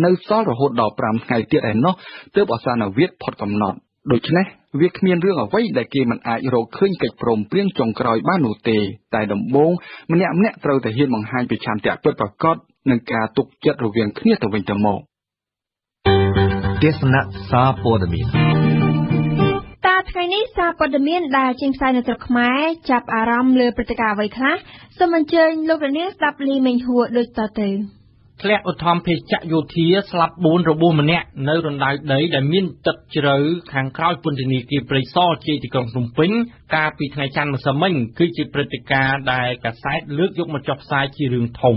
នៅសល់រហូតដល់5ថ្ងៃទៀតឯណោះទើបអសានវិទ្យផុតកំណត់ដូច្នេះវាគ្មានរឿងអ្វីដែលគេមិនអាចរកឃើញកិច្ចព្រមព្រៀងចុងក្រោយបាននោះទេតែដំបូងម្នាក់ត្រូវតែហ៊ានបង្ហាញពីឆន្ទៈពិតប្រាកដនិងការទុកចិត្តរវាងគ្នាទៅវិញទៅមកទេសនាសារព័ត៌មានថ្ងៃនេះសារព័ត៌មានដែលចេញផ្សាយនៅស្រុកខ្មែរចាប់អារម្មណ៍លើព្រឹត្តិការណ៍អ្វីខ្លះសូមអញ្ជើញលោកនាងស្ដាប់លីមេងហួរដូចតទៅធ្លាក់ឧទ្ធម្ភាគចយោធាស្លាប់4របួសម្នាក់នៅរណ្ដៅដីដែលមានទឹកជ្រៅខាងក្រោយពន្ធនាគារព្រៃសរជាទីក្រុងភ្នំពេញកាលពីថ្ងៃច័ន្ទម្សិលមិញគឺជាព្រឹត្តិការណ៍ដែលកាសែតលើកយកមកចុះផ្សាយជារឿងធំ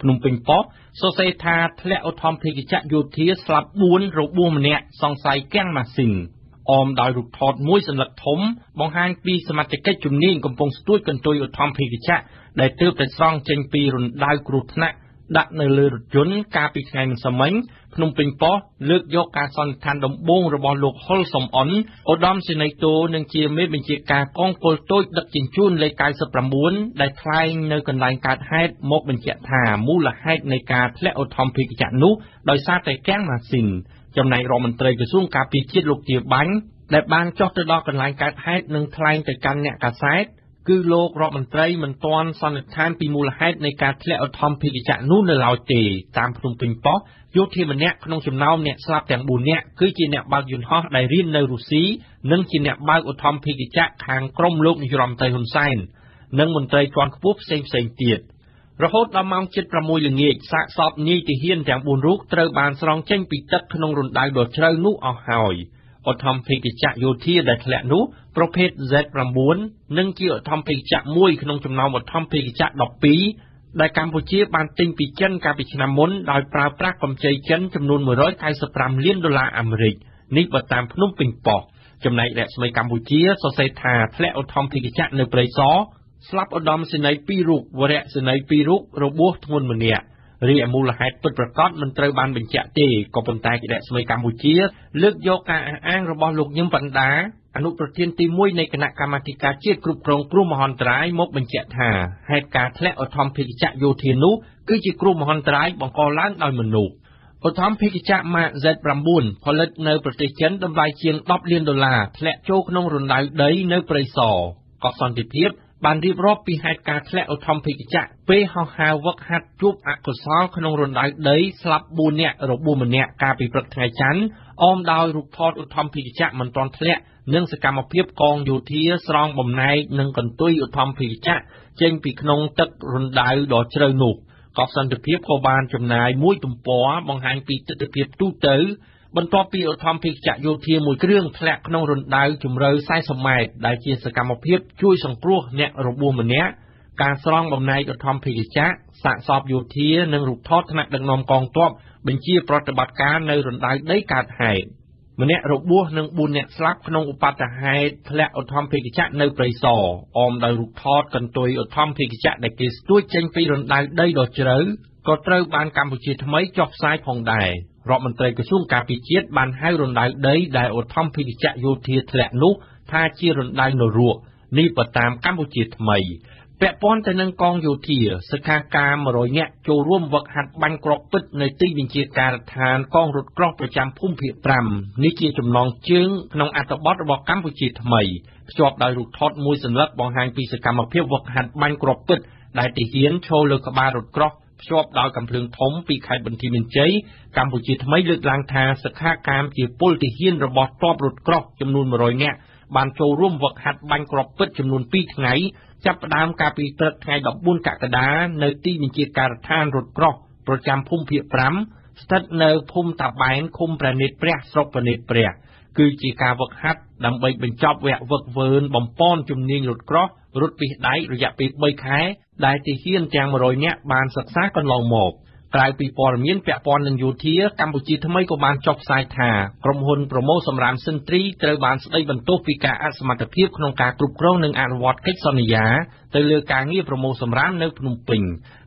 ភ្នំពេញប៉ុស្តិ៍សរសេរថាធ្លាក់ឧទ្ធម្ភាគចយោធាស្លាប់4របួសម្នាក់សង្ស័យគាំងម៉ាស៊ីនអមដោយរូបថតមួយសន្លឹកធំបង្ហាញពីសមត្ថកិច្ចជំនាញកំពុងស្ទួចកន្ទុយឧទ្ធម្ភាគចដែលទើបតែស្រង់ចេញពីរណ្ដៅគ្រោះថ្នាក់ដាក់នៅលើរថយន្តកាលពីថ្ងៃម្សិលមិញភ្នំពេញប៉ុស្តិ៍លើកយកការសន្និដ្ឋានដំបូងរបស់លោកហ៊ុលសំអនឧត្តមសេនីយ៍តូនិងជាមេបញ្ជាការកងពលតូចដឹកជញ្ជូនលេខ99ដែលថ្លែងនៅកន្លែងកើតហេតុមកបញ្ជាក់ថាមូលហេតុនៃការធ្លាក់ឧទ្ធម្ភាគចនោះដោយសារតែគាំងម៉ាស៊ីនចំណែករដ្ឋមន្ត្រីក្រសួងការពារជាតិលោកជាបាញ់ដែលបានចុះទៅដល់កន្លែងកើតហេតុនិងថ្លែងទៅកាន់អ្នកកាសែតគឺលោករដ្ឋមន្ត្រីមិនទាន់សន្និដ្ឋានពីមូលហេតុនៃការធ្លាក់ឧទ្ធម្ភាគចនោះនៅឡើយទេតាមភ្នំពេញប៉ុស្តិ៍យោធាម្នាក់ក្នុងចំណោមអ្នកស្លាប់ទាំង4នាក់គឺជាអ្នកបើកយន្តហោះដែលរៀននៅរុស្ស៊ីនិងជាអ្នកបើកឧទ្ធម្ភាគចខាងក្រុមលោកនាយរដ្ឋមន្ត្រីហ៊ុនសែននិងមន្ត្រីជាន់ខ្ពស់ផ្សេងទៀតរហូតដល់ម៉ោង 7:06 ល្ងាចសាកសពនាយទាហានទាំង4រូបត្រូវបានស្រង់ចេញពីទឹកក្នុងរណ្ដៅដ៏ជ្រៅនោះអស់ហើយឧទ្ធម្ភាគចយោធាដែលធ្លាក់នោះប្រភេទ Z9 និងជាឧទ្ធម្ភាគចមួយក្នុងចំណោមឧទ្ធម្ភាគច12ដែលកម្ពុជាបានទិញពីចិនកាលពីឆ្នាំមុនដោយប្រើប្រាស់កម្ចីចិនចំនួន$195 លានអាមេរិកនេះបើតាមភ្នំពេញប៉ុស្តិ៍ចំណែករស្មីកម្ពុជាសរសេរថាធ្លាក់ឧទ្ធម្ភាគចនៅព្រៃសរស្លាប់ឧត្តមសេនីយ៍2រូបវរៈសេនីយ៍2រូបរបួសធ្ងន់ម្នាក់រីឯមូលហេតុពិតប្រាកដមិនត្រូវបានបញ្ជាក់ទេក៏ប៉ុន្តែគណៈស្មីកម្ពុជាលើកយកការអះអាងរបស់លោកញឹមវណ្ណដាអនុប្រធានទី1នៃគណៈកម្មាធិការជាតិគ្រប់គ្រងគ្រោះមហន្តរាយមកបញ្ជាក់ថាហេតុការធ្លាក់ឧទ្ធម្ភាគចយោធានោះគឺជាគ្រោះមហន្តរាយបង្កឡើងដោយមនុស្សឧទ្ធម្ភាគចម៉ាក Z9 ផលិតនៅប្រទេសចិនតម្លៃជាង$10 លានធ្លាក់ចូលក្នុងរណ្ដៅដីនៅព្រៃសរកុសន្តិភាពបានរៀបរាប់ពីហេតុការធ្លាក់ឧទ្ធម្ភាគចពេលហោះហើរវឹកហាត់ជួបអកុសលក្នុងរណ្ដៅដីស្លាប់4នាក់របួសម្នាក់កាលពីព្រឹកថ្ងៃច័ន្ទអមដោយរូបថតឧទ្ធម្ភាគចមិនទាន់ធ្លាក់និងសកម្មភាពកងយោធាស្រង់បំណែកនិងកន្ទុយឧទ្ធម្ភាគចចេញពីក្នុងទឹករណ្ដៅដ៏ជ្រៅនោះកុសន្តិភាពក៏បានចំណាយមួយទំព័របង្ហាញពីទិដ្ឋភាពទូទៅបន្ទាប់ពីឧទ្ធម្ភាគចយោធាមួយគ្រឿងធ្លាក់ក្នុងរណ្ដៅជម្រៅ40ម៉ែត្រដែលជាសកម្មភាពជួយសង្គ្រោះអ្នករបួសម្នាក់ការស្រង់បំណែកឧទ្ធម្ភាគចសាកសពយោធានិងរូបថតថ្នាក់ដឹកនាំកងទ័ពបញ្ជាប្រតិបត្តិការនៅរណ្ដៅដីកើតហេតុម្នាក់របួសនិង4អ្នកស្លាប់ក្នុងឧបទ្ទហេតុធ្លាក់ឧទ្ធម្ភាគចនៅព្រៃសរអមដោយរូបថតកន្ទុយឧទ្ធម្ភាគចដែលគេស្ទួចចេញពីរណ្ដៅដីដ៏ជ្រៅក៏ត្រូវបានកម្ពុជាថ្មីចុះផ្សាយផងដែររដ្ឋមន្ត្រីក្រសួងការពារជាតិបានហៅរណ្ដៅដីដែលឧទ្ធម្ភាគចយោធាធ្លាក់នោះថាជារណ្ដៅនរកនេះបើតាមកម្ពុជាថ្មីពាក់ព័ន្ធទៅនឹងកងយោធាសិក្ខាកាម100នាក់ចូលរួមវឹកហាត់បាញ់គ្រាប់ពិតនៅទីបញ្ជាការដ្ឋានកងរថក្រោះប្រចាំភូមិភាគ5នេះជាចំណងជើងក្នុងអត្ថបទរបស់កម្ពុជាថ្មីភ្ជាប់ដោយរូបថតមួយសន្លឹកបង្ហាញពីសកម្មភាពវឹកហាត់បាញ់គ្រាប់ពិតដែលទាហានឈរលើក្បាលរថក្រោះភ្ជាប់ដោយកាំភ្លើងធំពីខេត្តបន្ទាយមានជ័យកម្ពុជាថ្មីលើកឡើងថាសិក្ខាកាមជាពលទាហានរបស់ទ័ពរថក្រោះចំនួន100នាក់បានចូលរួមវឹកហាត់បាញ់គ្រាប់ពិតចំនួន2ថ្ងៃចាប់ផ្ដើមកាលពីព្រឹកថ្ងៃ14កក្កដានៅទីបញ្ជាការដ្ឋានរថក្រោះប្រចាំភូមិភាគ5ស្ថិតនៅភូមិតាបែនឃុំព្រះនេត្រព្រះស្រុកព្រះនេត្រព្រះគឺជាការវឹកហាត់ដើម្បីបញ្ចប់វគ្គវឹកវើបំប៉នជំនាញរថក្រោះរថពីដៃរយៈពេល3ខែដែលទាហានទាំង100នាក់បានសិក្សាកន្លងមកក្រៅពីព័ត៌មានពាក់ព័ន្ធនឹងយោធាកម្ពុជាថ្មីក៏បានចុះផ្សាយថាក្រុមហ៊ុនប្រម៉ូសំរាមសិនទ្រីត្រូវបានស្ដីបន្ទោសពីការអសមត្ថភាពក្នុងការគ្រប់គ្រងនិងអនុវត្តកិច្ចសន្យាទៅលើការងារប្រម៉ូសំរាមនៅភ្នំពេញ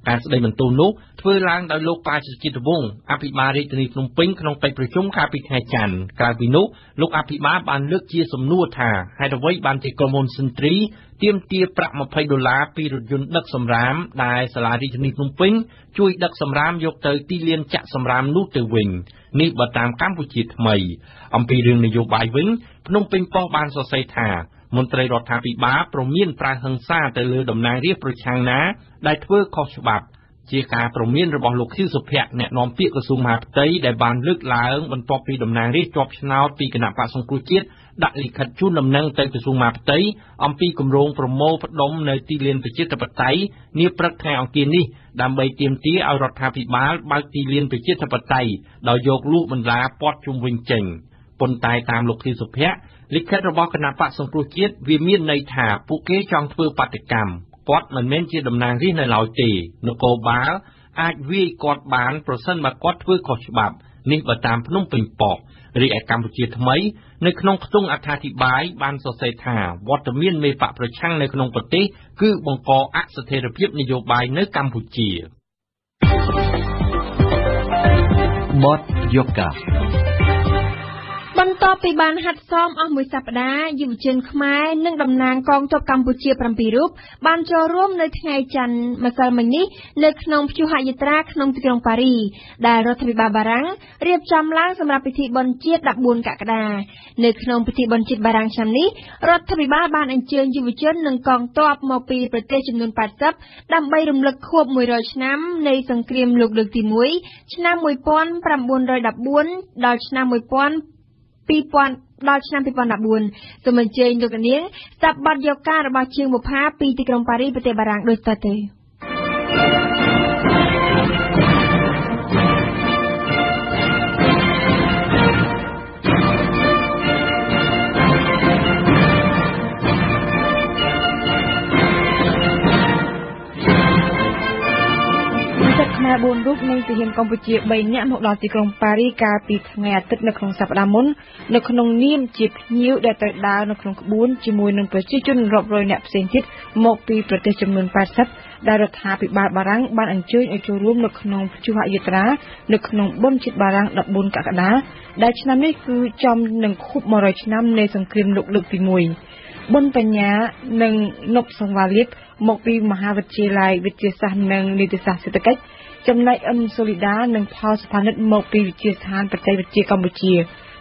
ការស្ដីបន្ទោសនោះធ្វើឡើងដោយលោកប៉ាសុជាតិវង្សអភិបាលរាជធានីភ្នំពេញក្នុងកិច្ចប្រជុំកាលពីថ្ងៃច័ន្ទក្រៅពីនោះលោកអភិបាលបានលើកជាសំណួរថាហេតុអ្វីបានជាក្រុមហ៊ុនសិនទ្រី ទាមទារប្រាក់$20ពីរថយន្តដឹកសម្រាមដែលសាលារាជធានីភ្នំពេញជួយដឹកសម្រាមយកទៅទីលានចាក់សម្រាមនោះទៅវិញនេះបើតាមកម្ពុជាថ្មីអំពីរឿងនយោបាយវិញភ្នំពេញប៉ុស្តិ៍បានសរសេរថាមន្ត្រីរដ្ឋាភិបាលព្រមានប្រើហិង្សាទៅលើតំណាងរាស្ត្រប្រឆាំងណាដែលធ្វើខុសច្បាប់ជាការព្រមានរបស់លោកខៀវសុភ័ក្រអ្នកនាំពាក្យក្រសួងមហាផ្ទៃដែលបានលើកឡើងបន្ទាប់ពីតំណាងរាស្ត្រជាប់ឆ្នោតពីគណៈបក្សសង្គ្រោះជាតិដាក់លិខិតជូនដំណឹងទៅក្រសួងមហាផ្ទៃអំពីគម្រោងប្រមូលផ្ដុំនៅទីលានប្រជាធិបតេយ្យនាព្រឹកថ្ងៃអង្គារនេះដើម្បីទាមទារឲ្យរដ្ឋាភិបាលបើកទីលានប្រជាធិបតេយ្យដោយយកលូកបន្លាព័ទ្ធជុំវិញចេញប៉ុន្តែតាមលោកខៀវសុភ័ក្រលិខិតរបស់គណៈបក្សសង្គ្រោះជាតិវាមានន័យថាពួកគេចង់ធ្វើបាតកម្មគាត់មិនមែនជាតំណាងរាស្ត្រនៅឡើយទេនគរបាលអាចវាយគាត់បានប្រសិនបើគាត់ធ្វើខុសច្បាប់នេះបើតាមភ្នំពេញប៉ុស្តិ៍រីឯកម្ពុជាថ្មីនៅក្នុងខ្ទង់អត្ថាធិប្បាយបានសរសេរថាវត្តមានមេបកប្រឆាំងនៅក្នុងប្រទេសគឺបង្កអស្ថិរភាពនយោបាយនៅកម្ពុជាបទយោកាបន្ទាប់ពីបានហាត់សមអស់មួយសប្តាហ៍យុវជនខ្មែរនិងតំណាងកងទ័ពកម្ពុជា7រូបបានចូលរួមនៅថ្ងៃច័ន្ទម្សិលមិញនេះនៅក្នុងព្យុហយាត្រាក្នុងទីក្រុងប៉ារីដែលរដ្ឋាភិបាលបារាំងរៀបចំឡើងសម្រាប់ពិធីបុណ្យជាតិ14កក្កដានៅក្នុងពិធីបុណ្យជាតិបារាំងឆ្នាំនេះរដ្ឋាភិបាលបានអញ្ជើញយុវជននិងកងទ័ពមកពីប្រទេសចំនួន80ដើម្បីរំលឹកខួប100ឆ្នាំនៃសង្គ្រាមលោកលើកទី1ឆ្នាំ1914ដល់ឆ្នាំដល់ឆ្នាំ2014សូមអញ្ជើញលោកនាងស្ដាប់បទយកការរបស់ជាងបុប្ផាពីទីក្រុងប៉ារីប្រទេសបារាំងដូចតទៅខ្មែរ4រូបនិងទាហានកម្ពុជា3នាក់មកដល់ទីក្រុងប៉ារីកាលពីថ្ងៃអាទិត្យនៅក្នុងសប្តាហ៍មុននៅក្នុងនាមជាភ្ញៀវដែលត្រូវដើរនៅក្នុងក្បួនជាមួយនឹងប្រជាជនរាប់រយនាក់ផ្សេងទៀតមកពីប្រទេសចំនួន80ដែលរដ្ឋាភិបាលបារាំងបានអញ្ជើញឲ្យចូលរួមនៅក្នុងព្យុហយាត្រានៅក្នុងបុណ្យជាតិបារាំង14កក្កដាដែលឆ្នាំនេះគឺចំនឹងខួប100ឆ្នាំនៃសង្គ្រាមលោកលើកទី1បុណ្យបញ្ញានិងនប់សង្វាលៀបមកពីមហាវិទ្យាល័យវិទ្យាសាស្ត្រនិងនីតិសាស្ត្រសេដ្ឋកិច្ចចំណែកអឹមសូលីដានិងផលសុផានិតមកពីវិទ្យាស្ថានបច្ចេកវិទ្យាកម្ពុជា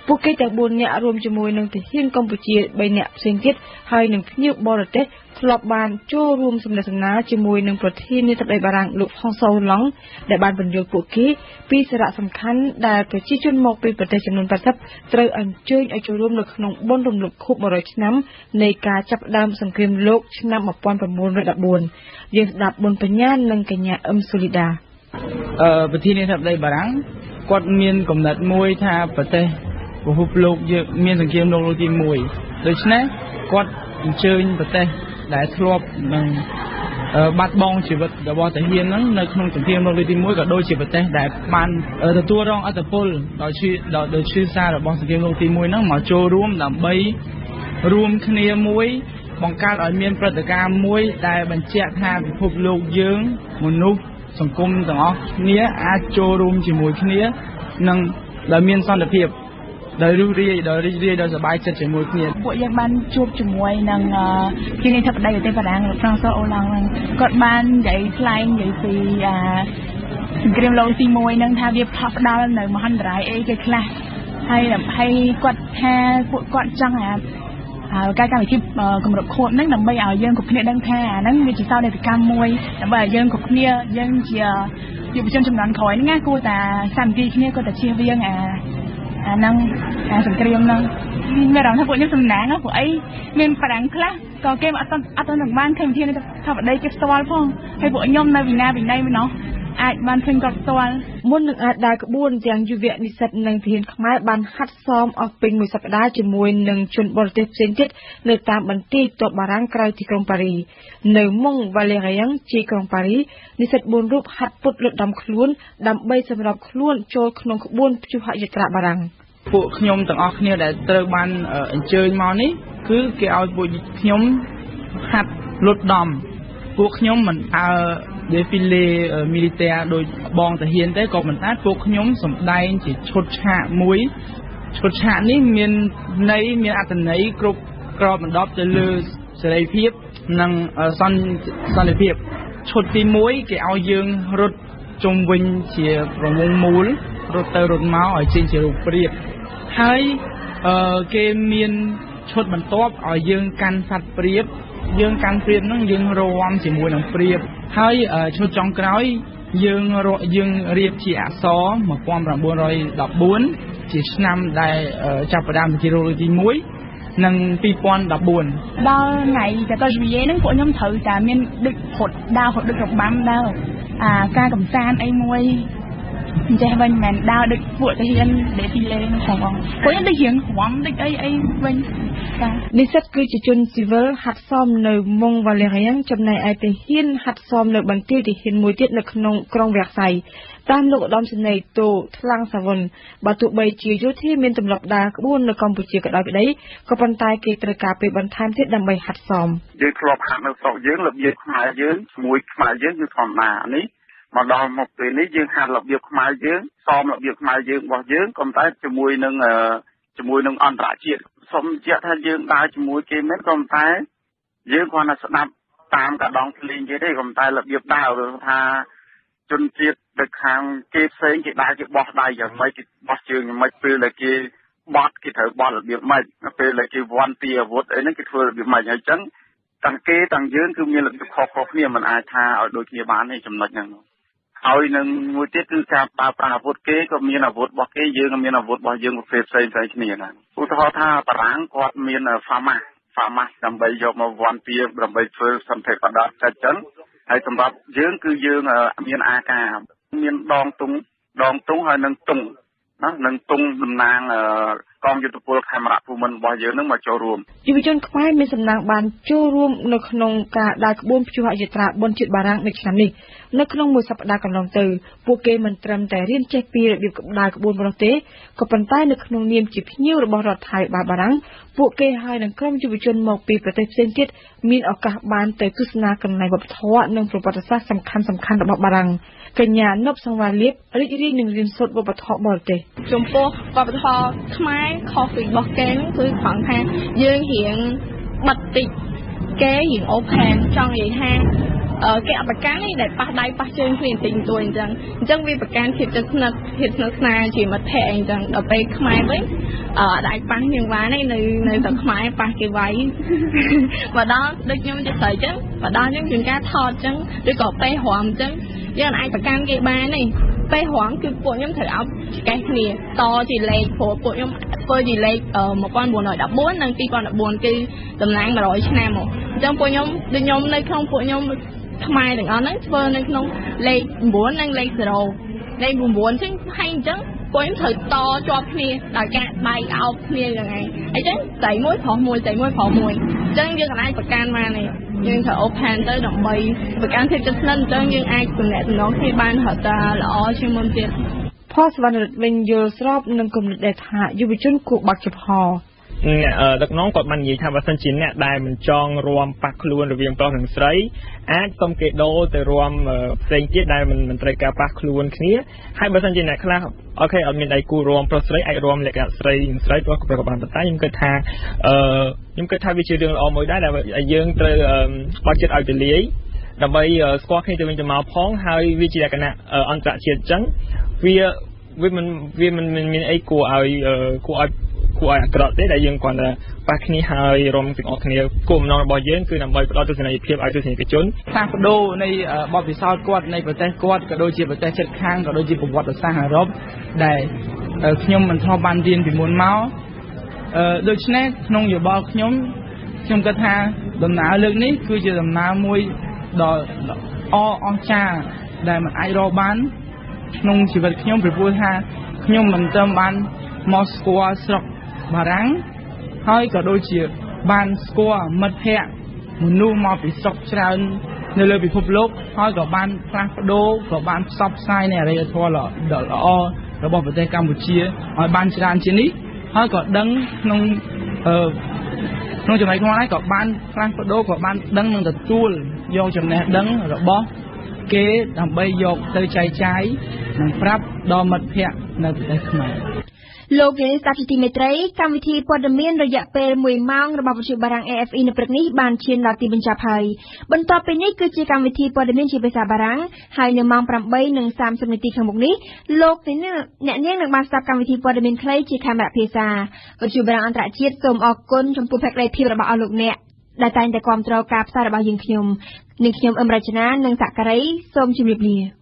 ពួកគេទាំង4នាក់រួមជាមួយនឹងទាហានកម្ពុជា3នាក់ផ្សេងទៀតហើយនឹងភ្ញៀវបរទេសធ្លាប់បានចូលរួមសំណេះសំណាលជាមួយនឹងប្រធានាធិបតីបារាំងលោកហ្វុងសូឡង់ដែលបានបញ្យល់ពួកគេពីសារៈសំខាន់ដែលប្រជាជនមកពីប្រទេសចំនួន80ត្រូវអញ្ជើញឲ្យចូលរួមនៅក្នុងបុណ្យរំលឹកខួប100ឆ្នាំនៃការចាប់ផ្ដើមសង្គ្រាមលោកឆ្នាំ1914យើងស្ដាប់បុណ្យបញ្ញានិងកញ្ញាអឹមសូលីដាប្រធានាធិបតីបារាំងគាត់មានកំណត់មួយថាប្រទេសពិភពលោកយើងមានសង្គ្រាមលោកទី1ដូច្នេះគាត់អញ្ជើញប្រទេសដែលធ្លាប់នឹងបាត់បង់ជីវិតរបស់ទាហានហ្នឹងនៅក្នុងសង្គ្រាមលោកទី1ក៏ដូចជាប្រទេសដែលបានទទួលរងឥទ្ធិពលដោយឈឺសាររបស់សង្គ្រាមលោកទី1ហ្នឹងមកចូលរួមដើម្បីរួមគ្នាមួយបង្កើតឲ្យមានព្រឹត្តិការណ៍មួយដែលបញ្ជាក់ថាពិភពលោកយើងមនុស្សសង្គមទាំងអស់គ្នាអាចចូលរួមជាមួយគ្នានិងដែលមានសន្តិភាពដោយរីករាយដោយសប្បាយចិត្តជាមួយគ្នាពួកយើងបានជួបជាមួយនឹងជានាយកធិបតីប្រទេសបារាំងលោកហ្វ្រង់ស៊ូអូឡង់គាត់បាននិយាយថ្លែងនិយាយពីសង្គ្រាមលោកទី1ហ្នឹងថាវាផ្ដល់នៅមហន្តរាយអីគេខ្លះហើយគាត់ថាពួកគាត់ចង់ការកម្មវិធីគម្រប់ខួបហ្នឹងដើម្បីឲ្យយើងគ្រប់គ្នាដឹងថាអាហ្នឹងវាជាសោកនាដកម្មមួយដើម្បីឲ្យយើងគ្រប់គ្នាយើងជាយុវជនចំនួនក្រោយហ្នឹងណាគួរតែសាមគ្គីគ្នាគួរតែជៀសវាងអាហ្នឹងសង្គ្រាមហ្នឹងមានអារម្មណ៍ថាពួកខ្ញុំសំណាងពួកអីមានបារាំងខ្លះក៏គេអត់នឹងបានឃើញវិធានថាបដីគេផ្ទាល់ផងហើយពួកខ្ញុំនៅវិណាវិន័យម្ដងអាចបានឃើញគាត់ផ្ទាល់មុននឹងអាចដើរក្បួនទាំងយុវនិស្សិតនិងទាហានខ្មែរបានហាត់សមអស់ពេញមួយសប្តាហ៍ជាមួយនឹងជនបរទេសផ្សេងទៀតនៅតាមបន្ទាយទ័ពបារាំងក្រៅទីក្រុងប៉ារីនៅម៉ុងវ៉ាលេរៀងជាក្រុងប៉ារីនិស្សិត4រូបហាត់ពុតលុតដំខ្លួនដើម្បីសម្របខ្លួនចូលក្នុងក្បួនព្យុហយាត្រាបារាំងពួកខ្ញុំទាំងអស់គ្នាដែលត្រូវបានអញ្ជើញមកនេះគឺគេឲ្យពួកខ្ញុំហាត់លុតដំពួកខ្ញុំមិនdéfilé militaire ដោយបងតាហ៊ានទេក៏មិនថាពួកខ្ញុំសម្ដែងជាឈុតឆាកមួយឈុតឆាកនេះមានអត្ថន័យគ្រប់ក្របដណ្ដប់ទៅលើសេរីភាព និងសន្តិភាពឈុតទី1គេឲ្យយើងរត់ជុំវិញជាប្រវងមូលរត់ទៅរត់មកឲ្យចេញជារូបព្រាបហើយគេមានឈុតបន្ទាប់ឲ្យយើងកាន់សត្វព្រាបយើងកាន់ព្រាបហ្នឹងយើងរាំជាមួយនឹងព្រាបហើយឈុតចុងក្រោយយើងរៀបជាអក្សរ1914ជាឆ្នាំដែលចាប់ផ្ដើមជារោគទី1និង2014ដល់ថ្ងៃ14 វិយហ្នឹងពួកខ្ញុំត្រូវតែមានដឹកហត់ដើរហត់ដឹករបាំដើរការកំសាន្តអីមួយអញ្ចឹងវិញមិនដើរដឹកពួកទាហានដែលទីលេនឹងផងបងពួកខ្ញុំដឹករៀងរំដឹកអីវិញនិស្សិតគឺជាជនស៊ីវិលហាត់សមនៅម៉ុងវ៉ាឡេរៀងចំណែកឯទាហានហាត់សមនៅបន្ទាយទាហានមួយទៀតនៅក្នុងក្រុងវាក់សៃតាមលោកឧត្តមសេនីយ៍តូថ្លាំងសាវុនបើទោះបីជាយោធាមានទម្លាប់ដើរក្បួននៅកម្ពុជាក៏ដោយក្តីក៏ប៉ុន្តែគេត្រូវការពេលបន្ថែមទៀតដើម្បីហាត់សមយើងធ្លាប់ហាត់នៅស្រុកយើងរបៀបខ្មែរយើងជាមួយខ្មែរយើងគឺធម្មតានេះមកដល់មកពេលនេះយើងហាត់របៀបខ្មែរយើងសមរបៀបខ្មែរយើងរបស់យើងក៏តែជាមួយនឹងអន្តរជាតិសូមបញ្ជាក់ថាយើងដើរជាមួយគេមិនក៏តែយើងគ្រាន់តែស្ដាប់តាមកដងភ្លេងគេទេក៏តែរបៀបដើរថាជនជាតិទៅខាងគេផ្សេងគេដើរគេបោះដៃយ៉ាងម៉េចគេបោះជើងយ៉ាងម៉េចពេលដែលគេបត់គេត្រូវបត់របៀបម៉េចពេលដែលគេវាន់ទីអាវុធអីហ្នឹងគេធ្វើរបៀបម៉េចហើយអញ្ចឹងទាំងគេទាំងយើងគឺមានរបៀបខុសៗគ្នាមិនអាចថាឲ្យដូចគ្នាបានទេចំណុចហ្នឹងហើយនឹងមួយទៀតគឺការប្រើប្រាស់អាវុធគេក៏មានអាវុធរបស់គេយើងក៏មានអាវុធរបស់យើងប្រភេទផ្សេងៗគ្នាដែរឧទាហរណ៍ថាបារាំងគាត់មានហ្វាម៉ាស់ដើម្បីយកមកវាន់ពីដើម្បីធ្វើសន្ធិបដិកិច្ចចឹងហើយសម្រាប់យើងគឺយើងមានអាការមានដងទុងហើយនឹងទុងណានឹងទុងតំណាងកងយុទ្ធពលខេមរៈភូមិន្ទរបស់យើងនឹងមកចូលរួមយុវជនខ្មែរមានសំណាងបានចូលរួមនៅក្នុងការដើរក្បួនព្យុហយាត្រាបុណ្យជាតិបារាំងនៅឆ្នាំនេះនៅក្នុងមួយសប្តាហ៍កន្លងទៅពួកគេមិនត្រឹមតែរៀនចេះពីរបៀបដើរក្បួនប៉ុណ្ណោះទេក៏ប៉ុន្តែនៅក្នុងនាមជាភ្ញៀវរបស់រដ្ឋាភិបាលបារាំងពួកគេហើយនឹងក្រុមយុវជនមកពីប្រទេសផ្សេងទៀតមានឱកាសបានទៅទស្សនាកន្លែងវប្បធម៌និងប្រវត្តិសាស្ត្រសំខាន់ៗរបស់បារាំងកញ្ញានប់សង្វាលៀបរីករាយនឹងរៀនសូត្រវប្បធម៌បរទេសចំពោះវប្បធម៌ខ្មែរខុសពីរបស់គេគឺត្រង់ថាយើងរៀងបិទតិចគេរៀង open ចង់និយាយថាគេអបកាន់នេះដែលប៉ះដៃប៉ះជើងគ្នាតិចតួចអញ្ចឹងវាប្រកាន់ភាពជិតស្និទ្ធស្នាលជាមិត្តភក្តិអីចឹងដល់ពេលខ្មែរវិញអាចប៉ះយើងបាននៅតែខ្មែរប៉ះគេវាយមកដល់ដូចខ្ញុំជាស្រីចឹងមកដល់យើងជាការថតចឹងឬក៏ពេលរំចឹងយើងអាចប្រកាន់គេបានទេពេលរំគឺពួកខ្ញុំត្រូវឲ្យឆ្កេះគ្នាតជាលេខព្រោះពួកខ្ញុំធ្វើជាលេខ1914និង2014គឺតំណាង100ឆ្នាំមកអញ្ចឹងពួកខ្ញុំដូចខ្ញុំនៅក្នុងពួកខ្ញុំខ្មែរទាំងអស់ហ្នឹងធ្វើនៅក្នុងលេខ9និងលេខ0លេខ9អញ្ចឹងហើយអញ្ចឹងពួកខ្ញុំត្រូវតជាប់គ្នាដោយការបែកអោបគ្នាយ៉ាងហ្នឹងអញ្ចឹងស្រីមួយប្រុសមួយស្រីមួយប្រុសមួយអញ្ចឹងយើងអាចប្រកាន់បានទេយើងត្រូវ open ទៅដើម្បីប្រកាន់ភាពជិតស្និទ្ធអញ្ចឹងយើងអាចទំនាក់ទំនងគ្នាបានរហូតដល់ល្អជាងមុនទៀតផលសវណ្ណរិទ្ធវិញយល់ស្របនឹងគំនិតដែលថាយុវជនគួរបាក់ចំហដឹកនាំគាត់បាននិយាយថាបើសិនជាអ្នកដែលមិនចង់រួមប៉ះខ្លួនរវាងប្រុសនិងស្រីអាចសុំគេដូរទៅរួមផ្សេងទៀតដែលមិនត្រូវការប៉ះខ្លួនគ្នាហើយបើសិនជាអ្នកខ្លះអូខេអត់មានដៃគូរួមប្រុសស្រីអាចរួមលក្ខណៈស្រីនិងស្រីប្រុសក៏បានប៉ុន្តែខ្ញុំគិតថាវាជារឿងល្អមួយដែរដែលយើងត្រូវបើកចិត្តឲ្យទូលាយដើម្បីស្គាល់គ្នាទៅវិញទៅមកផងហើយវាជាលក្ខណៈអន្តរជាតិអញ្ចឹងវាមិនមានអីគួរឲ្យអាក្រក់ទេដែលយើងគ្រាន់តែប៉ះគ្នាហើយរំទាំងអស់គ្នាគោលបំណងរបស់យើងគឺដើម្បីផ្ដល់ទស្សនីយភាពឲ្យទស្សនិកជនផ្លាស់ប្ដូរនៃបទពិសោធន៍គាត់នៃប្រទេសគាត់ក៏ដូចជាប្រទេសជិតខាងក៏ដូចជាប្រវត្តិសាស្ត្រអឺរ៉ុបដែលខ្ញុំមិនធ្លាប់បានរៀនពីមុនមកដូច្នេះក្នុងយោបល់ខ្ញុំគិតថាដំណើរលើកនេះគឺជាដំណើរមួយដ៏អស្ចារ្យដែលមិនអាចរកបានក្នុងជីវិតខ្ញុំព្រោះថាខ្ញុំមិនត្រឹមបានមកស្គាល់ស្រុកបារាំងហើយក៏ដូចជាបានស្គាល់មិត្តភ័ក្តិមនុស្សមកពីស្រុកច្រើននៅលើពិភពលោកហើយក៏បានផ្លាស់ប្ដូរក៏បានផ្សព្វផ្សាយនៃអរិយធម៌ដ៏ល្អរបស់ប្រទេសកម្ពុជាឲ្យបានច្រើនជាងនេះហើយក៏ដឹងក្នុងចំណុចខ្លួនឯងក៏បានផ្លាស់ប្ដូរក៏បានដឹងនិងទទួលយកចំណេះដឹងរបស់គេដើម្បីយកទៅចែកចាយនិងប្រាប់ដល់មិត្តភ័ក្តិនៅប្រទេសខ្មែរ លោកនាយកស្ដាប់ជាទីមេត្រីកម្មវិធីព័ត៌មានរយៈពេល1ម៉ោងរបស់វិទ្យុបារាំង AFE នៅព្រឹកនេះបានឈានដល់ទីបញ្ចប់ហើយបន្ទាប់ពីនេះគឺជាកម្មវិធីព័ត៌មានជាភាសាបារាំងហើយនៅម៉ោង 8:30 នាទីខាងមុខនេះលោកអ្នកនាងនឹងបានស្ដាប់កម្មវិធីព័ត៌មានខ្លីជាខេមរៈភាសាវិទ្យុបារាំងអន្តរជាតិសូមអរគុណចំពោះភក្ដីភាពរបស់អស់លោកអ្នកដែលតែងតែគាំទ្រការផ្សាយរបស់យើងខ្ញុំនាងខ្ញុំអឹមរចនានិងសក្ការីសូមជម្រាបលា